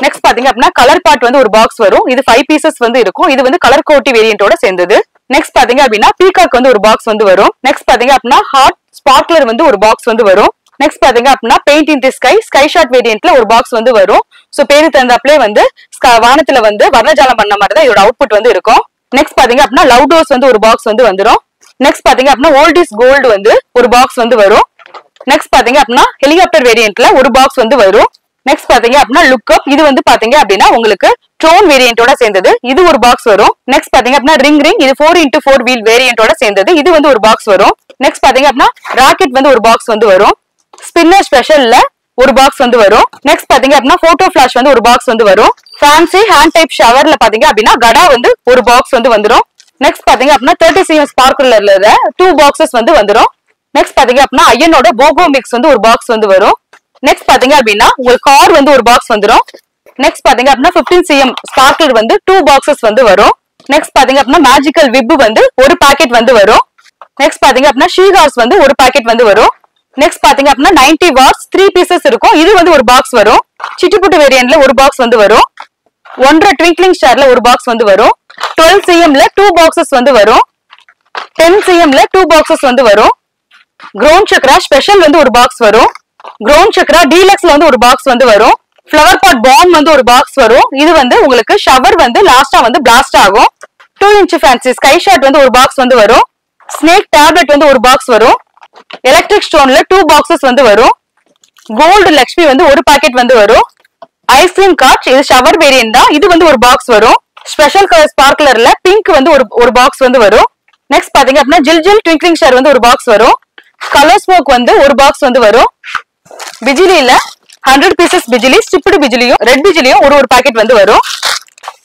நெக்ஸ்ட் பாத்தீங்க அப்படின்னா கலர் பாட் வந்து ஒரு பாக்ஸ் வரும். இது 5 பீசஸ் வந்து இருக்கும். இது வந்து கலர் கோட்டி வேரியன்ட்டோட சேர்ந்தது. நெக்ஸ்ட் பாத்தீங்க அப்படின்னா பீகாக் வந்து ஒரு பாக்ஸ் வந்து வரும். நெக்ஸ்ட் பாத்தீங்க அப்படின்னா ஹாட் ஸ்பார்க்லர் வந்து ஒரு பாக்ஸ் வந்து வரும். நெக்ஸ்ட் பாத்தீங்க அப்படின்னா paint in the sky shot வேரியன்ட்ல ஒரு பாக்ஸ் வந்து வரும். சோ பேரு தகுந்தாப்லயே வந்து வானத்துல வந்து வர்ணஜாலம் பண்ண மாதிரி தான் இதோட அவுட்புட் வந்து இருக்கும். நெக்ஸ்ட் பாத்தீங்க அப்படின்னா லவ் டோஸ் வந்து ஒரு பாக்ஸ் வந்து வந்துரும். நெக்ஸ்ட் பாத்தீங்க அப்படின்னா ஓல்ட் இஸ் கோல்டு வந்து ஒரு பாக்ஸ் வந்து வரும். நெக்ஸ்ட் பாத்தீங்க அப்படின்னா ஹெலிகாப்டர் வேரியன்ட்ல ஒரு பாக்ஸ் வந்து வரும். நெக்ஸ்ட் பாத்தீங்க அப்படின்னா லுக் அப் இது வந்து பாத்தீங்க அப்படின்னா உங்களுக்கு ட்ரோன் வேரியன்ட்டோட சேர்ந்தது. இது ஒரு பாக்ஸ் வரும். நெக்ஸ்ட் பாத்தீங்க அப்படின்னா ரிங் இது 4x4 வீல் வேரியன்ட்டோட சேர்ந்தது. இது வந்து ஒரு பாக்ஸ் வரும். நெக்ஸ்ட் பாத்தீங்க அப்படின்னா ராக்கெட் வந்து ஒரு பாக்ஸ் வந்து வரும். ஸ்பின்னர் ஸ்பெஷல்ல ஒரு பாக்ஸ் வந்து வரும். நெக்ஸ்ட் பாத்தீங்க அப்படின்னா போட்டோ ஃபிளாஷ் வந்து ஒரு பாக்ஸ் வந்து வரும். ஃபேன்சி ஹேண்ட் டைப் ஷவர்ல பாத்தீங்க அப்படின்னா கடா வந்து ஒரு பாக்ஸ் வந்து வந்துரும். நெக்ஸ்ட் பாத்தீங்க அப்படின்னா 30 cm ஸ்பார்க்குலர்ல 2 பாக்ஸஸ் வந்து வந்துரும். நெக்ஸ்ட் பாத்தீங்க அப்படின்னா ஐயனோட போகோ மிக்ஸ் வந்து ஒரு பாக்ஸ் வந்து வரும். நெக்ஸ்ட் பாத்தீங்க அப்படின்னா உங்களுக்கு கார் வந்து ஒரு பாக்ஸ் வந்துரும். நெக்ஸ்ட் பாத்தீங்க அப்படின்னா 15 cm ஸ்பார்க்கர் வந்து 2 பாக்ஸஸ் வந்து வரும். நெக்ஸ்ட் பாத்தீங்க அப்படின்னா மேஜிக்கல் விப் வந்து ஒரு பாக்கெட் வந்து வரும். நெக்ஸ்ட் பாத்தீங்க அப்படின்னா ஷீகார்ஸ் வந்து ஒரு பாக்கெட் வந்து வரும். நெக்ஸ்ட் பாத்தீங்க அப்படின்னா 90 watts 3 பீசஸ் இருக்கும். இது வந்து ஒரு பாக்ஸ் வரும். சிட்டுப்புட்டு வேரியன்ட்ல ஒரு பாக்ஸ் வந்து வரும். 1.5 ட்விங்க்லிங் ஸ்டார்ல ஒரு பாக்ஸ் வந்து வரும். 12 cm ல 2 பாக்ஸஸ் வந்து வரும். 10 cm ல 2 பாக்ஸஸ் வந்து வரும். க்ரோன் சக்ரா ஸ்பெஷல் வந்து ஒரு பாக்ஸ் வரும். க்ரோன் சக்ரா டீலக்ஸ்ல வந்து ஒரு பாக்ஸ் வந்து வரும். ஃப்ளவர் பாட் பாம் வந்து ஒரு பாக்ஸ் வரும். இது வந்து உங்களுக்கு ஷவர் வந்து லாஸ்டா வந்து பிளாஸ்ட் ஆகும். 2 inch ஃபேன்சி ஸ்கை ஷாட் வந்து ஒரு பாக்ஸ் வந்து வரும். ஸ்னேக் டேப்லெட் வந்து ஒரு பாக்ஸ் வரும். எலக்ட்ரிக் ஸ்டோன்ல 2 பாக்ஸஸ் வந்து வரும். கோல்டு லக்ஷ்மி வந்து ஒரு பாக்கெட் வந்து வரும். ஐஸ்கிரீம் கார்ட் இது ஷவர் வேரியன்ட் தான். இது வந்து ஒரு பாக்ஸ் வரும். ஸ்பெஷல் கலர் ஸ்பார்க்லர்ல பிங்க் வந்து ஒரு பாக்ஸ் வந்து வரும். நெக்ஸ்ட் பாத்தீங்க அப்படின்னா ஜில் ட்விங்க்லிங் ஸ்டார் வந்து ஒரு பாக்ஸ் வரும். கலர் ஸ்மோக் வந்து ஒரு பாக்ஸ் வந்து வரும். பிஜிலில 100 பீசஸ் பிஜிலி ஸ்டிப்டு பிஜிலியும் ரெட் பிஜிலியும் ஒரு பாக்கெட் வந்து வரும்.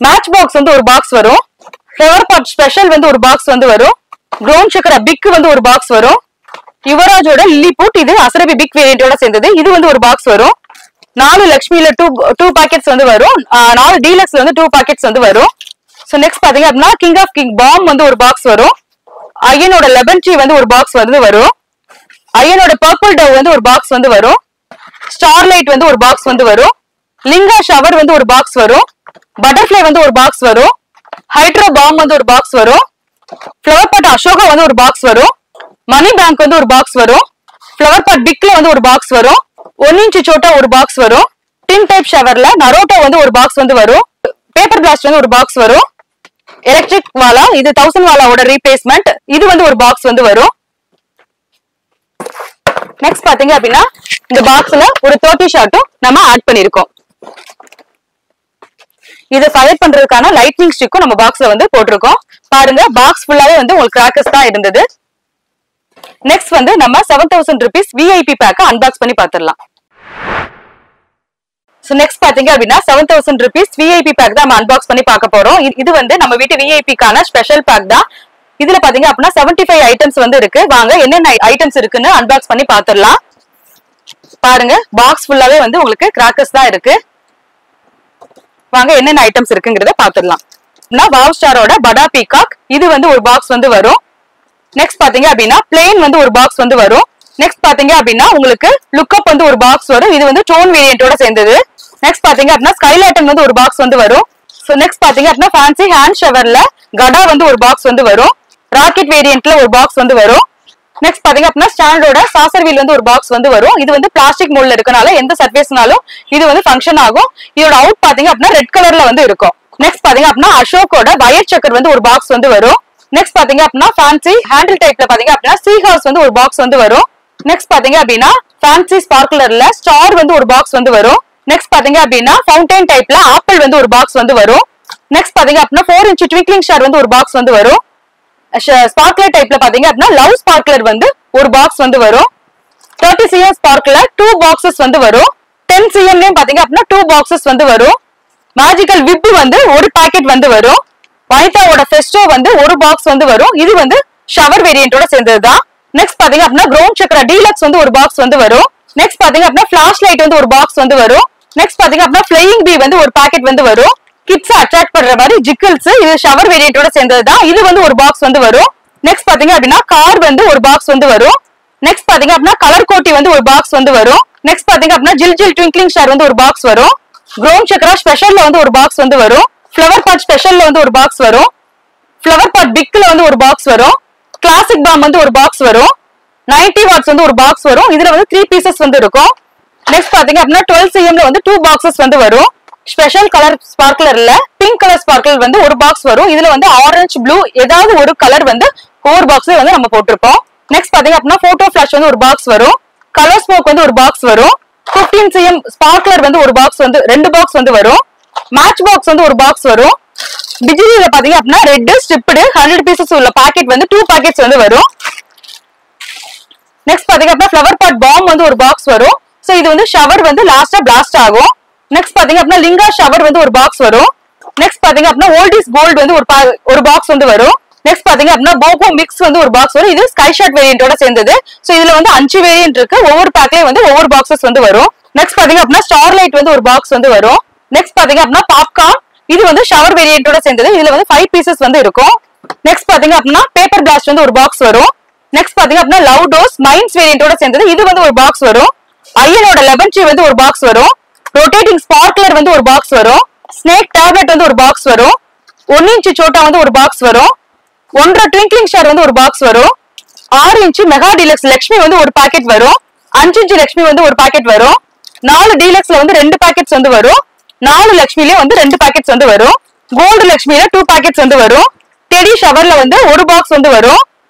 மேட்ச் பாக்ஸ் வந்து ஒரு பாக்ஸ் வரும். ஃப்ளவர் பாட் ஸ்பெஷல் வந்து ஒரு பாக்ஸ் வந்து வரும். க்ரோன் சக்கரா பிக் வந்து ஒரு பாக்ஸ் வரும். யுவராஜோட லில்லிபுட் இது அசரபி பிக் வேரியன்ட்டோட சேர்ந்தது. இது வந்து ஒரு பாக்ஸ் வரும். 4 லக்ஷ்மில 2 பாக்கெட்ஸ் வந்து வரும். 4 டீலக்ஸ்ல வந்து 2 பாக்கெட்ஸ் வந்து வரும். சோ நெக்ஸ்ட் பாத்தீங்க அப்படின்னா கிங் ஆஃப் கிங் பாம் வந்து ஒரு பாக்ஸ் வரும். அயனோட லெமன் ட்ரீ வந்து ஒரு பாக்ஸ் வந்து வரும். அயனோட பர்பிள் டவ் வந்து ஒரு பாக்ஸ் வந்து வரும். ஸ்டார்லைட் வந்து ஒரு பாக்ஸ் வந்து வரும். லிங்கா ஷவர் வந்து ஒரு பாக்ஸ் வரும். பட்டர்ஃப்ளை வந்து ஒரு பாக்ஸ் வரும். ஹைட்ரோ பாம் வந்து ஒரு பாக்ஸ் வரும். ஃப்ளவர் பாட் அசோகா வந்து ஒரு பாக்ஸ் வரும். மணி பேங்க் வந்து ஒரு பாக்ஸ் வரும். ஃப்ளவர் பாட் பிக்ல வந்து ஒரு பாக்ஸ் வரும். 1 இன்ச் சோட்டா ஒரு பாக்ஸ் வரும். டின் டைப் ஷவர்ல நரோட்டோ வந்து ஒரு பாக்ஸ் வந்து வரும். பேப்பர் பிளாஸ்ட் வந்து ஒரு பாக்ஸ் வரும். எலக்ட்ரிக் வாலா இது 1000 வாலாவோட ரீப்ளேஸ்மெண்ட், இது வந்து ஒரு பாக்ஸ் வந்து வரும். நெக்ஸ்ட் பாத்தீங்க அப்படின்னா இந்த பாக்ஸ்ல ஒரு 30 ஷாட்டும் நம்ம ஆட் பண்ணிருக்கோம். இதை ஃபயர் பண்றதுக்கான லைட்னிங் ஸ்டிக்கும் நம்ம பாக்ஸ்ல வந்து போட்டிருக்கோம். பாருங்க பாக்ஸ் ஃபுல்லாவே வந்து உங்களுக்கு கிராக்கர்ஸ் தான் இருந்தது. நெக்ஸ்ட் வந்து நம்ம 7000 rupees விஐபி பேக்க அன்பாக்ஸ் பண்ணி பாத்துடலாம். சோ நெக்ஸ்ட் பாத்தீங்க அப்படின்னா 7000 rupees விஐபி பேக் தான் நம்ம அன்பாக்ஸ் பண்ணி பார்க்க போறோம். இது வந்து நம்ம வீட்டு விஐபிக்கான ஸ்பெஷல் பேக் தான். இதுல பாத்தீங்க அப்படின்னா 75 ஐட்டம்ஸ் வந்து இருக்கு. வாங்க என்னென்ன ஐட்டம்ஸ் இருக்குன்னு அன்பாக்ஸ் பண்ணி பாத்துடலாம். பாருங்க பாக்ஸ் ஃபுல்லாவே வந்து உங்களுக்கு கிராக்கர்ஸ் தான் இருக்கு. வாங்க என்னென்ன ஐட்டம்ஸ் இருக்குங்கிறத பாத்துடலாம். வாவ் ஸ்டாரோட படா பீகாக் இது வந்து ஒரு பாக்ஸ் வந்து வரும். நெக்ஸ்ட் பாத்தீங்க அப்படின்னா பிளேன் வந்து ஒரு பாக்ஸ் வந்து வரும். நெக்ஸ்ட் பாத்தீங்க அப்படின்னா உங்களுக்கு லுக்கப் வந்து ஒரு பாக்ஸ் வரும். இது வந்து டோன் வேரியன்ட்டோட சேர்ந்தது. நெக்ஸ்ட் பாத்தீங்க அப்படின்னா ஸ்கைலாட்டன் வந்து ஒரு பாக்ஸ் வந்து வரும். சோ நெக்ஸ்ட் பாத்தீங்க அப்படின்னா ஃபேன்சி ஹேண்ட் ஷவர்ல கடா வந்து ஒரு பாக்ஸ் வந்து வரும். ராக்கெட் வேரியன்ட்ல ஒரு பாக்ஸ் வந்து வரும். நெக்ஸ்ட் பாத்தீங்க அப்படின்னா ஸ்டாண்டோட சாசர் வீல் வந்து ஒரு பாக்ஸ் வந்து வரும். இது வந்து பிளாஸ்டிக் மோல்ட்ல இருக்கனால எந்த சர்ஃபேஸ்னாலும் இது வந்து ஃபங்க்ஷன் ஆகும். இதோட அவுட் பாத்தீங்க அப்படின்னா ரெட் கலர்ல வந்து இருக்கும். நெக்ஸ்ட் பாத்தீங்க அப்படின்னா அசோக்கோட வயர் சக்கர் வந்து ஒரு பாக்ஸ் வந்து வரும். நெக்ஸ்ட் பாத்தீங்க அப்படின்னா ஃபேன்சி ஹேண்டில் டைப்ல பாத்தீங்க அப்படின்னா சீ ஹார்ஸ் வந்து ஒரு பாக்ஸ் வந்து வரும். நெக்ஸ்ட் பாத்தீங்க அப்படின்னா ஃபேன்சி ஸ்பார்க்லர்ல ஸ்டார் வந்து ஒரு பாக்ஸ் வந்து வரும். நெக்ஸ்ட் பாத்தீங்க அப்படின்னா ஃபவுண்டைன் டைப்ல ஆப்பிள் வந்து ஒரு பாக்ஸ் வந்து வரும். நெக்ஸ்ட் பாத்தீங்க அப்படின்னா 4 இன்ச் ட்விங்க்லிங் ஸ்டார் வந்து ஒரு பாக்ஸ் வந்து வரும். ஸ்பார்க்லர் டைப்ல பாத்தீங்க அப்படின்னா லவ் ஸ்பார்க்லர் வந்து ஒரு பாக்ஸ் வந்து வரும். 30 cm ஸ்பார்க்லர் 2 பாக்ஸஸ் வந்து வரும். 10 cm பாத்தீங்க அப்படின்னா 2 பாக்ஸஸ் வந்து வரும். மேஜிக்கல் விப் வந்து ஒரு பாக்கெட் வந்து வரும். வனிதாவோட ஃபெஸ்டோ வந்து ஒரு பாக்ஸ் வந்து வரும். இது வந்து ஷவர் வேரியன்ட்டோட சேர்ந்ததுதான். நெக்ஸ்ட் பாத்தீங்க அப்படின்னா ப்ரௌன் சக்கரா டீலக்ஸ் வந்து ஒரு பாக்ஸ் வந்து வரும். நெக்ஸ்ட் பாத்தீங்க அப்படின்னா ஃபிளாஷ் லைட் வந்து ஒரு பாக்ஸ் வந்து வரும். நெக்ஸ்ட் பாத்தீங்க அப்படின்னா ஃப்ளையிங் பீ வந்து ஒரு பாக்கெட் வந்து வரும். கிட்ஸ் அட்ராக்ட் பண்ற மாதிரி ஜிக்கிள்ஸ் இது ஷவர் வேரியன்ட்டோட சேர்ந்ததுதான். இது வந்து ஒரு பாக்ஸ் வந்து வரும். நெக்ஸ்ட் பாத்தீங்க அப்படின்னா கார் வந்து ஒரு பாக்ஸ் வந்து வரும். நெக்ஸ்ட் பாத்தீங்க அப்படின்னா கலர் கோட்டி வந்து ஒரு பாக்ஸ் வந்து வரும். நெக்ஸ்ட் பாத்தீங்க அப்படின்னா ஜில் ஜில் ட்விங்க்லிங் ஸ்டார் வந்து ஒரு பாக்ஸ் வரும். ப்ரௌன் சக்கரா ஸ்பெஷல்ல வந்து ஒரு பாக்ஸ் வந்து வரும். ஃப்ளவர் பாட் ஸ்பெஷல்ல வந்து ஒரு பாக்ஸ் வரும். ஃப்ளவர் பாட் பிக்ல வந்து ஒரு பாக்ஸ் வரும். கிளாசிக் பாம் வந்து ஒரு பாக்ஸ் வரும். 90 வாட்ஸ் வந்து ஒரு பாக்ஸ் வரும். இதுல வந்து 3 பீசஸ் வந்து இருக்கும். நெக்ஸ்ட் பாத்தீங்க அப்படின்னா 12 cm வந்து 2 பாக்ஸஸ் வந்து வரும். ஸ்பெஷல் கலர் ஸ்பார்க்லர்ல பிங்க் கலர் ஸ்பார்க்லர் வந்து ஒரு பாக்ஸ் வரும். இதுல வந்து ஆரஞ்சு ப்ளூ ஏதாவது ஒரு கலர் வந்து ஒவ்வொரு பாக்ஸ்ல வந்து நம்ம போட்டிருப்போம். நெக்ஸ்ட் பாத்தீங்க அப்படின்னா போட்டோ ஃபிளாஷ் வந்து ஒரு பாக்ஸ் வரும். கலர் ஸ்மோக் வந்து ஒரு பாக்ஸ் வரும். 15 cm ஸ்பார்க்லர் வந்து ஒரு பாக்ஸ் வந்து 2 பாக்ஸ் வந்து வரும். மேட்ச் பாக்ஸ் வந்து ஒரு பாக்ஸ் வரும். பிஜிலில பாத்தீங்க அப்படின்னா ரெட் ஸ்ட்ரிப்டு 100 பீசஸ் உள்ள பாக்கெட் வந்து 2 பாக்கெட்ஸ் வந்து வரும். நெக்ஸ்ட் பாத்தீங்க அப்படின்னா ஃப்ளவர் பாட் பாம் வந்து ஒரு பாக்ஸ் வரும். சோ இது வந்து ஷவர் வந்து லாஸ்டா பிளாஸ்ட் ஆகும். நெக்ஸ்ட் பாத்தீங்க அப்படின்னா லிங்கா ஷவர் வந்து ஒரு பாக்ஸ் வரும். நெக்ஸ்ட் பாத்தீங்க அப்படின்னா ஓல்ட் இஸ் கோல்ட் வந்து ஒரு பாக்ஸ் வந்து வரும். நெக்ஸ்ட் பாத்தீங்க அப்படின்னா போகோ மிக்ஸ் வந்து ஒரு பாக்ஸ் வரும். இது ஸ்கை ஷாட் வேரியன்ட்டோட சேர்ந்தது. சோ இதுல வந்து 5 வேரியன்ட் இருக்கு. ஒவ்வொரு பேக்லயும் வந்து ஒவ்வொரு பாக்ஸஸ் வந்து வரும். நெக்ஸ்ட் பாத்தீங்க அப்படின்னா ஸ்டார்லைட் வந்து ஒரு பாக்ஸ் வந்து வரும். நெக்ஸ்ட் பாத்தீங்க அப்படின்னா பாப்கார்ன் இது வந்து ஷவர் வேரியன்ட்டோட சேர்ந்தது. இதுல வந்து 5 பீசஸ் வந்து இருக்கும். நெக்ஸ்ட் பாத்தீங்க அப்படின்னா பேப்பர் பிளாஸ்ட் வந்து ஒரு பாக்ஸ் வரும். நெக்ஸ்ட் பாத்தீங்க அப்படின்னா லவ் டோஸ் மைன்ஸ் வேரியன்ட்டோட சேர்ந்தது. இது வந்து ஒரு பாக்ஸ் வரும். அயனோட லெமன் ட்ரீ வந்து ஒரு பாக்ஸ் வரும். ரொட்டேட்டிங் ஸ்பார்க்லர் வந்து ஒரு பாக்ஸ் வரும். ஸ்னேக் டேப்லெட் வந்து ஒரு பாக்ஸ் வரும். 1 இன்ச் சோட்டா வந்து ஒரு பாக்ஸ் வரும். 1.5 ட்விங்க்லிங் ஸ்டார் வந்து ஒரு பாக்ஸ் வரும். 6 இன்ச் மெகா டீலக்ஸ் லட்சுமி வந்து ஒரு பாக்கெட் வரும். 5 இன்ச் லட்சுமி வந்து ஒரு பாக்கெட் வரும். 4 டீலக்ஸ்ல வந்து 2 பாக்கெட்ஸ் வந்து வரும். 4 லட்சுமில வந்து 2 பாக்கெட்ஸ் வந்து வரும். கோல்டு லட்சுமில 2 பாக்கெட்ஸ் வந்து வரும். டெடி ஷவர்ல வந்து ஒரு பாக்ஸ் வந்து வரும்.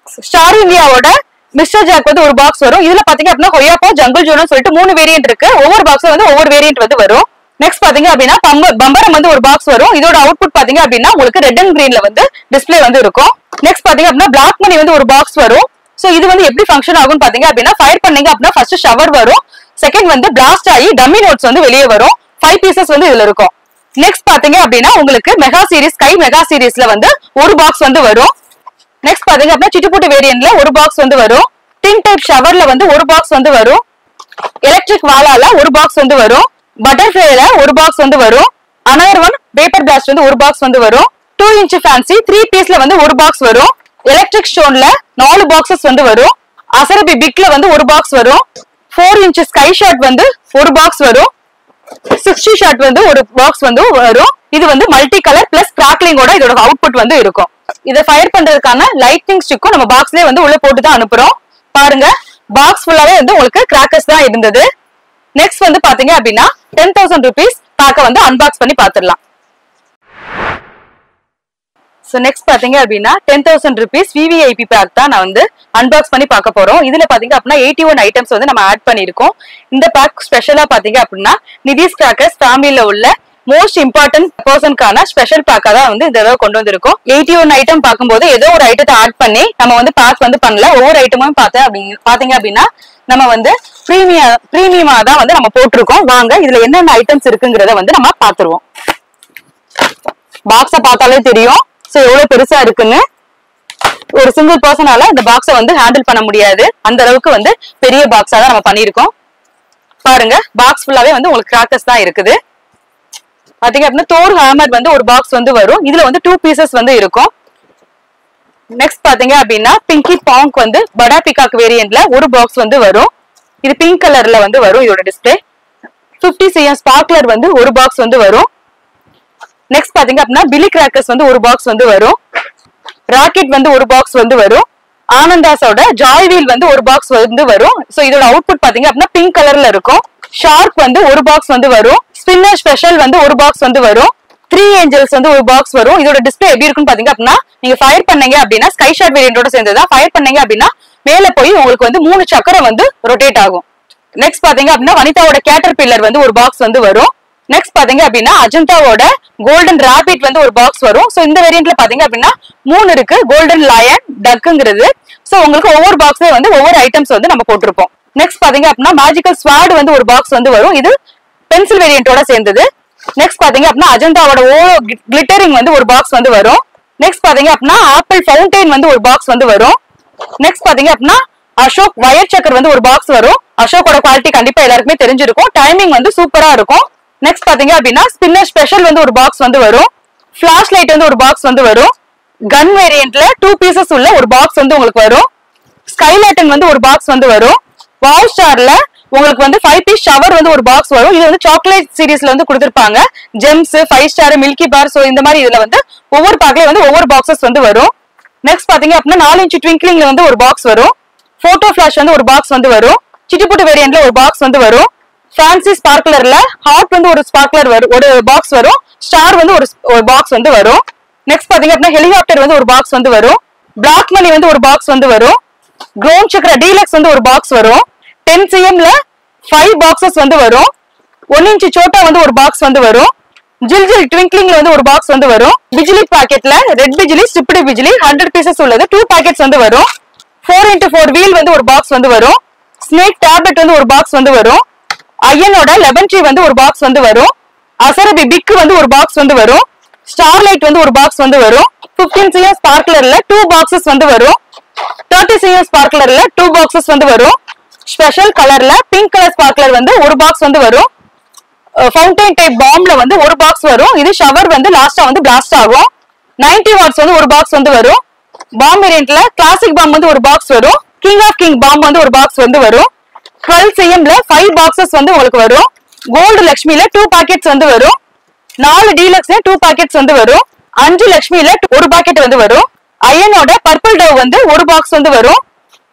ஸ்டார் இந்தியாவோட மிஸ்டர் ஜாக் வந்து ஒரு பாக்ஸ் வரும். இதுல பாத்தீங்க அப்படின்னா ஹொயாப்போ ஜங்கிள் ஜோன்னு சொல்லிட்டு 3 வேரியன்ட் இருக்கு. ஒவ்வொரு பாக்ஸ்ல வந்து ஒவ்வொரு வேரியன்ட் வந்து வரும். நெக்ஸ்ட் பாத்தீங்க அப்படின்னா பம்பரம் வந்து ஒரு பாக்ஸ் வரும். இதோட அவுட்புட் பாத்தீங்க அப்படின்னா உங்களுக்கு ரெட் அண்ட் கிரீன்ல வந்து டிஸ்பிளே வந்து இருக்கும். நெக்ஸ்ட் பாத்தீங்க அப்படின்னா பிளாக் மணி வந்து ஒரு பாக்ஸ் வரும். சோ இது வந்து எப்படி ஃபங்க்ஷன் ஆகும் பாத்தீங்க அப்படின்னா ஃபயர் பண்ணீங்க அப்படின்னா ஃபர்ஸ்ட் ஷவர் வரும். செகண்ட் வந்து பிளாஸ்ட் ஆகி டம்மி நோட்ஸ் வந்து வெளியே வரும். 5 பீசஸ் வந்து இதுல இருக்கும். நெக்ஸ்ட் பாத்தீங்க அப்படின்னா உங்களுக்கு மெகா சீரிஸ் ஸ்கை மெகா சீரிஸ்ல வந்து ஒரு பாக்ஸ் வந்து வரும். நெக்ஸ்ட் பாத்தீங்க அப்படின்னா சிட்டுப்புட்டு வேரியன்ட்ல ஒரு பாக்ஸ் வந்து வரும். டின் டைப் ஷவர்ல வந்து ஒரு பாக்ஸ் வந்து வரும். எலக்ட்ரிக் வாலால ஒரு பாக்ஸ் வந்து வரும். பட்டர்ஃப்ளைல ஒரு பாக்ஸ் வந்து வரும். அனதர் ஒன் பேப்பர் பிளாஸ்ட் வந்து ஒரு பாக்ஸ் வந்து வரும். 2 இன்ச் ஃபேன்சி 3 பீஸ்ல வந்து ஒரு பாக்ஸ் வரும். எலக்ட்ரிக் ஸ்டோன்ல 4 பாக்ஸஸ் வந்து வரும். அசரபி பிக்ல வந்து ஒரு பாக்ஸ் வரும். 4 inch ஸ்கை ஷாட் வந்து ஒரு பாக்ஸ் வரும். 60 ஷாட் வந்து ஒரு பாக்ஸ் வந்து வரும். இது வந்து மல்டி கலர் பிளஸ் கிராக்லிங்கோட இதோட அவுட்புட் வந்து இருக்கும். இதை ஃபயர் பண்றதுக்கான லைட்னிங் ஸ்டிக்கும் நம்ம பாக்ஸ்லயே வந்து உள்ள போட்டு தான் அனுப்புறோம். பாருங்க, பாக்ஸ் ஃபுல்லாவே வந்து உங்களுக்கு கிராக்கர்ஸ் தான் இருந்தது. நெக்ஸ்ட் வந்து பாத்தீங்க அப்படின்னா 10,000 rupees பேக்க வந்து அன்பாக்ஸ் பண்ணி பாத்துடலாம். சோ நெக்ஸ்ட் பாத்தீங்க அப்படின்னா 10,000 rupees VVIP பேக் தான் நான் வந்து அன்பாக்ஸ் பண்ணி பார்க்க போறோம். இதுல பாத்தீங்க அப்படின்னா 81 ஐட்டம்ஸ் வந்து நம்ம ஆட் பண்ணிருக்கோம். இந்த பேக் ஸ்பெஷலா பாத்தீங்க அப்படின்னா நிதிஷ் கிராக்கர்ஸ் ஃபேமிலில உள்ள மோஸ்ட் இம்பார்ட்டன்ட் பர்சனுக்கான ஸ்பெஷல் பேக்கா தான் வந்து இந்த தடவை கொண்டு வந்திருக்கோம். 81 ஐட்டம் பார்க்கும்போது ஏதோ ஒரு ஐட்டத்தை ஆட் பண்ணி நம்ம வந்து பேக் வந்து பண்ணல. ஒவ்வொரு ஐட்டமும் பாத்தீங்க அப்படின்னா நம்ம வந்து பிரீமியமா தான் வந்து நம்ம போட்டிருக்கோம். வாங்க இதுல என்னென்ன ஐட்டம்ஸ் இருக்குங்கிறத வந்து நம்ம பாத்துருவோம். பாக்ஸ பார்த்தாலே தெரியும் சோ எவ்வளவு பெருசா இருக்குன்னு. ஒரு சிங்கிள் பர்சனால இந்த பாக்ஸை வந்து ஹேண்டில் பண்ண முடியாது. அந்த அளவுக்கு வந்து பெரிய பாக்ஸா தான் நம்ம பண்ணிருக்கோம். பாருங்க, பாக்ஸ் ஃபுல்லாவே வந்து உங்களுக்கு கிராக்கர்ஸ் தான் இருக்குது. பாத்தீங்க அப்படின்னா தோர் ஹேமர் வந்து ஒரு பாக்ஸ் வந்து வரும். இதுல வந்து 2 பீசஸ் வந்து இருக்கும். நெக்ஸ்ட் பாத்தீங்க அப்படின்னா பிங்கி பாங்க் வந்து படா பிகாக் வேரியன்ட்ல ஒரு பாக்ஸ் வந்து வரும். இது பிங்க் கலர்ல வந்து வரும். இதோட டிஸ்பிளே 50 cm ஸ்பார்க்லர் வந்து ஒரு பாக்ஸ் வந்து வரும். நெக்ஸ்ட் பாத்தீங்க அப்படின்னா பில்லி கிராக்கர்ஸ் வந்து ஒரு பாக்ஸ் வந்து வரும். ராக்கெட் வந்து ஒரு பாக்ஸ் வந்து வரும். ஆனந்தாஸோட ஜாய் வீல் வந்து ஒரு பாக்ஸ் வந்து வரும். சோ இதோட அவுட்புட் பாத்தீங்க அப்படின்னா பிங்க் கலர்ல இருக்கும். ஷார்க் வந்து ஒரு பாக்ஸ் வந்து வரும். ஸ்பின்னர் ஸ்பெஷல் வந்து ஒரு பாக்ஸ் வந்து வரும். 3 ஏஞ்சல்ஸ் வந்து ஒரு பாக்ஸ் வரும். இதோட டிஸ்பிளே எப்படி இருக்குன்னு பாத்தீங்க அப்படின்னா நீங்க ஃபயர் பண்ணீங்க அப்படின்னா ஸ்கை ஷாட் வேரியன்ட்டோட சேர்ந்ததா ஃபயர் பண்ணீங்க அப்படின்னா மேல போய் உங்களுக்கு வந்து 3 சக்கரம் வந்து ரொட்டேட் ஆகும். நெக்ஸ்ட் பாத்தீங்க அப்படின்னா வனிதாவோட கேட்டர் பில்லர் வந்து ஒரு பாக்ஸ் வந்து வரும். நெக்ஸ்ட் பாத்தீங்க அப்படின்னா அஜந்தாவோட கோல்டன் ராபிட் வந்து ஒரு பாக்ஸ் வரும். சோ இந்த வேரியன்ட்ல பாத்தீங்க அப்படின்னா 3 இருக்கு. Golden line, டக்குங்கிறது. சோ உங்களுக்கு ஒவ்வொரு பாக்ஸ்ல வந்து ஒவ்வொரு ஐட்டம்ஸ் வந்து நம்ம போட்டிருப்போம். நெக்ஸ்ட் பாத்தீங்க அப்படின்னா மேஜிக்கல் ஸ்வாட் வந்து ஒரு பாக்ஸ் வந்து வரும். இது பென்சில் வேரியன்ட்டோட சேர்ந்தது. நெக்ஸ்ட் பாத்தீங்க அப்படின்னா அஜந்தாவோட கிளிட்டரிங் வந்து ஒரு பாக்ஸ் வந்து வரும். நெக்ஸ்ட் பாத்தீங்க அப்படின்னா ஆப்பிள் ஃபவுண்டைன் வந்து ஒரு பாக்ஸ் வந்து வரும். நெக்ஸ்ட் பாத்தீங்க அப்படின்னா அசோக் வயர் சக்கர் வந்து ஒரு பாக்ஸ் வரும். அசோக்கோட குவாலிட்டி கண்டிப்பா எல்லாருக்குமே தெரிஞ்சிருக்கும். டைமிங் வந்து சூப்பரா இருக்கும். நெக்ஸ்ட் பாத்தீங்க அப்படின்னா ஸ்பின்னர் ஸ்பெஷல் வந்து ஒரு பாக்ஸ் வந்து வரும். ஃபிளாஷ் லைட் வந்து ஒரு பாக்ஸ் வந்து வரும். கன் வேரியன்ட்ல 2 பீசஸ் உள்ள ஒரு பாக்ஸ் வந்து உங்களுக்கு வரும். ஸ்கைலாட்டன் வந்து ஒரு பாக்ஸ் வந்து வரும். வாவ் ஸ்டார்ல உங்களுக்கு வந்து 5 பீஸ் ஷவர் வந்து ஒரு பாக்ஸ் வரும். இது வந்து சாக்லேட் சீரீஸ்ல வந்து கொடுத்திருப்பாங்க. ஜெம்ஸ், 5 ஸ்டார், மில்கி பார். சோ இந்த மாதிரி இதுல வந்து ஒவ்வொரு பேக்லயே வந்து ஒவ்வொரு பாக்ஸஸ் வந்து வரும். நெக்ஸ்ட் பாத்தீங்க அப்படின்னா 4 inch ட்விங்க்லிங்ல வந்து ஒரு பாக்ஸ் வரும். போட்டோ ஃபிளாஷ் வந்து ஒரு பாக்ஸ் வந்து வரும். சிட்டிபுட்டு வேரியன்ட்ல ஒரு பாக்ஸ் வந்து வரும். ஃபேன்சி ஸ்பார்க்லர்ல ஹார்ட் வந்து ஒரு ஸ்பார்க்லர் வரும், ஒரு பாக்ஸ் வரும். ஸ்டார் வந்து ஒரு பாக்ஸ் வந்து வரும். நெக்ஸ்ட் பாத்தீங்க அப்படின்னா ஹெலிகாப்டர் வந்து ஒரு பாக்ஸ் வந்து வரும். பிளாக் மணி வந்து ஒரு பாக்ஸ் வந்து வரும். க்ரோன் சக்கர டீலக்ஸ் வந்து ஒரு பாக்ஸ் வரும். 10 cmல 5 பாக்ஸஸ் வந்து வரும். 1 inch சோட்டா வந்து ஒரு பாக்ஸ் வந்து வரும். ஜில் ஜில் ட்விங்க்லிங்ல வந்து ஒரு பாக்ஸ் வந்து வரும். பிஜிலி பாக்கெட்ல ரெட் பிஜிலி, ஸ்டிப்டு பிஜிலி 100 பீசஸ் உள்ளது 2 பாக்கெட்ஸ் வந்து வரும். 4x4 வீல் வந்து ஒரு பாக்ஸ் வந்து வரும். ஸ்னேக் டேப்லெட் வந்து ஒரு பாக்ஸ் வந்து வரும். ஐயனோட லெமன் ட்ரீ வந்து ஒரு பாக்ஸ் வந்து வரும். அசரபி பிக் வந்து ஒரு பாக்ஸ் வந்து வரும். ஸ்டார்லைட் வந்து ஒரு பாக்ஸ் வந்து வரும். 15 cm ஸ்பார்க்லர்ல 2 பாக்ஸஸ் வந்து வரும். 30 cm ஸ்பார்க்லர்ல 2 பாக்ஸஸ் வந்து வரும். ஸ்பெஷல் கலர்ல பிங்க் கலர் ஸ்பார்க்லர் வந்து ஒரு பாக்ஸ் வந்து வரும். ஃபவுண்டைன் டைப் பாம்ல வந்து ஒரு பாக்ஸ் வரும். இது ஷவர் வந்து லாஸ்டா வந்து பிளாஸ்ட் ஆகும். 90 வாட்ஸ் வந்து ஒரு பாக்ஸ் வந்து வரும். பாம் வேரியன்ட்ல கிளாசிக் பாம் வந்து ஒரு பாக்ஸ் வரும். கிங் ஆஃப் கிங் பாம் வந்து ஒரு பாக்ஸ் வந்து வரும். 12 cmல 5 பாக்ஸஸ் வந்து உங்களுக்கு வரும். கோல்டு லட்சுமில 2 பாக்கெட்ஸ் வந்து வரும். 4 டீலக்ஸ்ல 2 பாக்கெட்ஸ் வந்து வரும். 5 லட்சுமில ஒரு பாக்கெட் வந்து வரும். ஐயனோட பர்பிள் டவ் வந்து ஒரு பாக்ஸ் வந்து வரும்.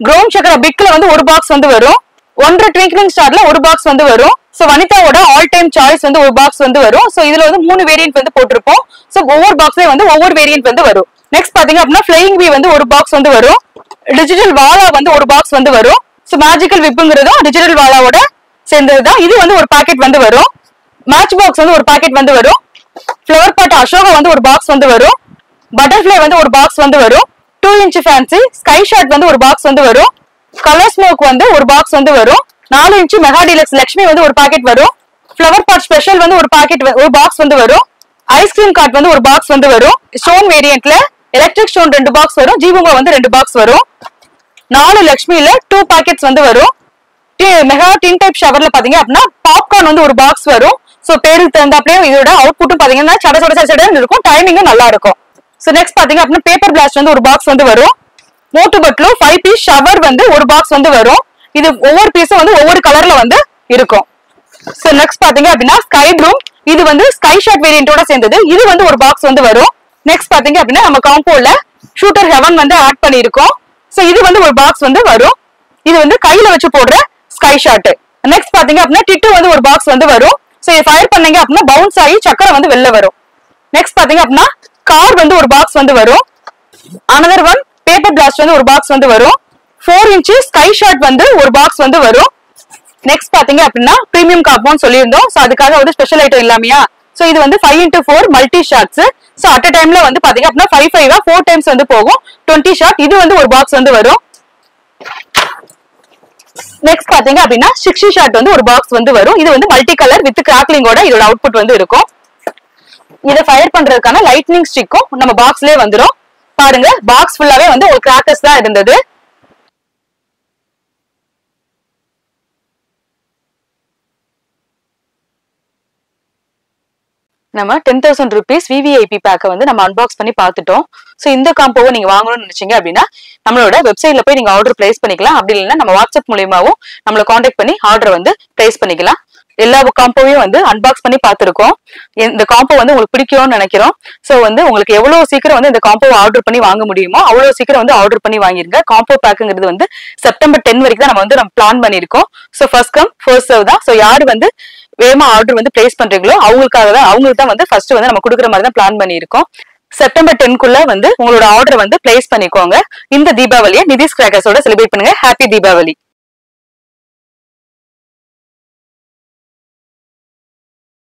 க்ரௌன் சக்கர பிக்ல வந்து ஒரு பாக்ஸ் வந்து வரும். 1 ட்விங்க்லிங் ஸ்டார்ல ஒரு பாக்ஸ் வந்து வரும். சோ வனிதாவோட ஆல் டைம் சாய்ஸ் வந்து ஒரு பாக்ஸ் வந்து வரும். சோ இதுல வந்து 3 வேரியன்ட் வந்து போட்டிருப்போம். சோ ஒவ்வொரு பாக்ஸ்லயும் வந்து ஒவ்வொரு வேரியன்ட் வந்து வரும். நெக்ஸ்ட் பாத்தீங்க அப்படின்னா ஃபிளையிங் வி வந்து ஒரு பாக்ஸ் வந்து வரும். டிஜிட்டல் வாலா வந்து ஒரு பாக்ஸ் வந்து வரும். சோ மேஜிக்கல் விப்புங்கிறதும் டிஜிட்டல் வாலாவோட சேர்ந்ததுதான். இது வந்து ஒரு பாக்கெட் வந்து வரும். மேட்ச் பாக்ஸ் வந்து ஒரு பாக்கெட் வந்து வரும். ஃப்ளவர் பாட் அசோகா வந்து ஒரு பாக்ஸ் வந்து வரும். பட்டர்ஃப்ளை வந்து ஒரு பாக்ஸ் வந்து வரும். 2 inch ஃபேன்சி ஸ்கை ஷாட் வந்து ஒரு பாக்ஸ் வந்து வரும். கலர் ஸ்மோக் வந்து ஒரு பாக்ஸ் வந்து வரும். 4 inch மெகா டீலக்ஸ் லட்சுமி வந்து ஒரு பாக்கெட் வரும். ஃப்ளவர் பாட் ஸ்பெஷல் வந்து ஒரு பாக்கெட் ஒரு பாக்ஸ் வந்து வரும். ஐஸ்கிரீம் கார்ட் வந்து ஒரு பாக்ஸ் வந்து வரும். ஸ்டோன் வேரியன்ட்ல எலக்ட்ரிக் ஸ்டோன் 2 பாக்ஸ் வரும். ஜீவங்க வந்து 2 பாக்ஸ் வரும். 4 லட்சுமில 2 பாக்கெட்ஸ் வந்து வரும். மெகா டின் டைப் ஷவர்ல பாத்தீங்க அப்படின்னா பாப்கார்ன் வந்து ஒரு பாக்ஸ் வரும். சோ பேருக்கு தகுந்தாப்லயே இதோட அவுட்புட்டும் பாத்தீங்கன்னா சட சட சடன்னு இருக்கும். டைமிங்கும் நல்லா இருக்கும். சோ நெக்ஸ்ட் பாத்தீங்க அப்படின்னா பேப்பர் பிளாஸ்ட் வந்து ஒரு பாக்ஸ் வந்து வரும். மோட்டு பட்லு 5 பீஸ் ஷவர் வந்து ஒரு பாக்ஸ் வந்து வரும். இது ஒவ்வொரு பீஸும் வந்து ஒவ்வொரு கலர்ல வந்து இருக்கும். சோ நெக்ஸ்ட் பாத்தீங்க அப்படின்னா ஸ்கை ப்ளூ, இது வந்து ஸ்கை ஷாட் வேரியன்ட்டோட சேர்ந்தது. இது வந்து ஒரு பாக்ஸ் வந்து வரும். நெக்ஸ்ட் பாத்தீங்க அப்படின்னா நம்ம காம்போல ஷூட்டர் ஹெவன் வந்து ஆட் பண்ணியிருக்கோம். சோ இது வந்து ஒரு பாக்ஸ் வந்து வரும். இது வந்து கையில வச்சு போடுற ஸ்கை ஷாட். நெக்ஸ்ட் பாத்தீங்க அப்படின்னா டிட்டு வந்து ஒரு பாக்ஸ் வந்து வரும். சோ இது ஃபயர் பண்ணீங்க அப்படின்னா பவுன்ஸ் ஆகி சக்கரை வந்து வெளில வரும். நெக்ஸ்ட் பாத்தீங்க அப்படின்னா கார் வந்து ஒரு பாக்ஸ் வந்து வரும். அனதர் ஒன் பேப்பர் பிளாஸ்ட் வந்து ஒரு பாக்ஸ் வந்து வரும். 4 இன்ச் ஸ்கை ஷாட் வந்து ஒரு பாக்ஸ் வந்து வரும். நெக்ஸ்ட் பாத்தீங்க அப்படின்னா பிரீமியம் காம்பவுண்ட் சொல்லியிருந்தோம். சோ அதுக்காக வந்து ஸ்பெஷல் ஐட்டம் இல்லாமையா. சோ இது வந்து 5x4 multi shots. So at a டைம்ல வந்து பாத்தீங்க அப்படின்னா 5 4 டைம்ஸ் வந்து போகும். 20 ஷாட் இது வந்து ஒரு பாக்ஸ் வந்து வரும். நெக்ஸ்ட் பாத்தீங்க அப்படின்னா 60 ஷாட் வந்து ஒரு பாக்ஸ் வந்து வரும். இது வந்து மல்டி கலர் வித் கிராக்லிங்கோட இதோட அவுட்புட் வந்து இருக்கும். இதை ஃபயர் பண்றதுக்கான லைட்னிங் ஸ்டிக்கும் நம்ம பாக்ஸ்லயே வந்துரும். பாருங்க பாக்ஸ் ஃபுல்லாவே வந்து ஒரு கிராக்கர்ஸ் தான் இருந்தது. நம்ம 10,000 rupees VVIP பேக்கை வந்து நம்ம அன்பாக்ஸ் பண்ணி பார்த்துட்டோம். ஸோ இந்த காம்போவை நீங்க வாங்கணும்னு நினைச்சீங்க அப்படின்னா நம்மளோட வெப்சைட்ல போய் நீங்க ஆர்டர் பிளேஸ் பண்ணிக்கலாம். அப்படி இல்லைன்னா நம்ம வாட்ஸ்அப் மூலியமாவும் நம்மளை காண்டாக்ட் பண்ணி ஆர்டர் வந்து பிளேஸ் பண்ணிக்கலாம். எல்லா காம்போவையும் வந்து அன்பாக்ஸ் பண்ணி பார்த்துருக்கோம். இந்த காம்போ வந்து உங்களுக்கு பிடிக்கும்னு நினைக்கிறோம். ஸோ வந்து உங்களுக்கு எவ்வளவு சீக்கிரம் வந்து இந்த காம்போவை ஆர்டர் பண்ணி வாங்க முடியுமோ அவ்வளவு சீக்கிரம் வந்து ஆர்டர் பண்ணி வாங்கிருங்க. காம்போ பேக்குங்கிறது வந்து செப்டம்பர் 10 வரைக்கும் தான் நம்ம பிளான் பண்ணிருக்கோம். So first come first serve தான். ஸோ யாரு வந்து வேகமா ஆர்டர் வந்து பிளேஸ் பண்றீங்களோ அவங்களுக்கு தான் வந்து ஃபர்ஸ்ட் வந்து நம்ம கொடுக்குற மாதிரி தான் பிளான் பண்ணியிருக்கோம். செப்டம்பர் 10க்குள்ள வந்து உங்களோட ஆர்டர் வந்து பிளேஸ் பண்ணிக்கோங்க. இந்த தீபாவளியை நிதிஷ் கிராக்கர்ஸோட செலிப்ரேட் பண்ணுங்க. ஹாப்பி தீபாவளி.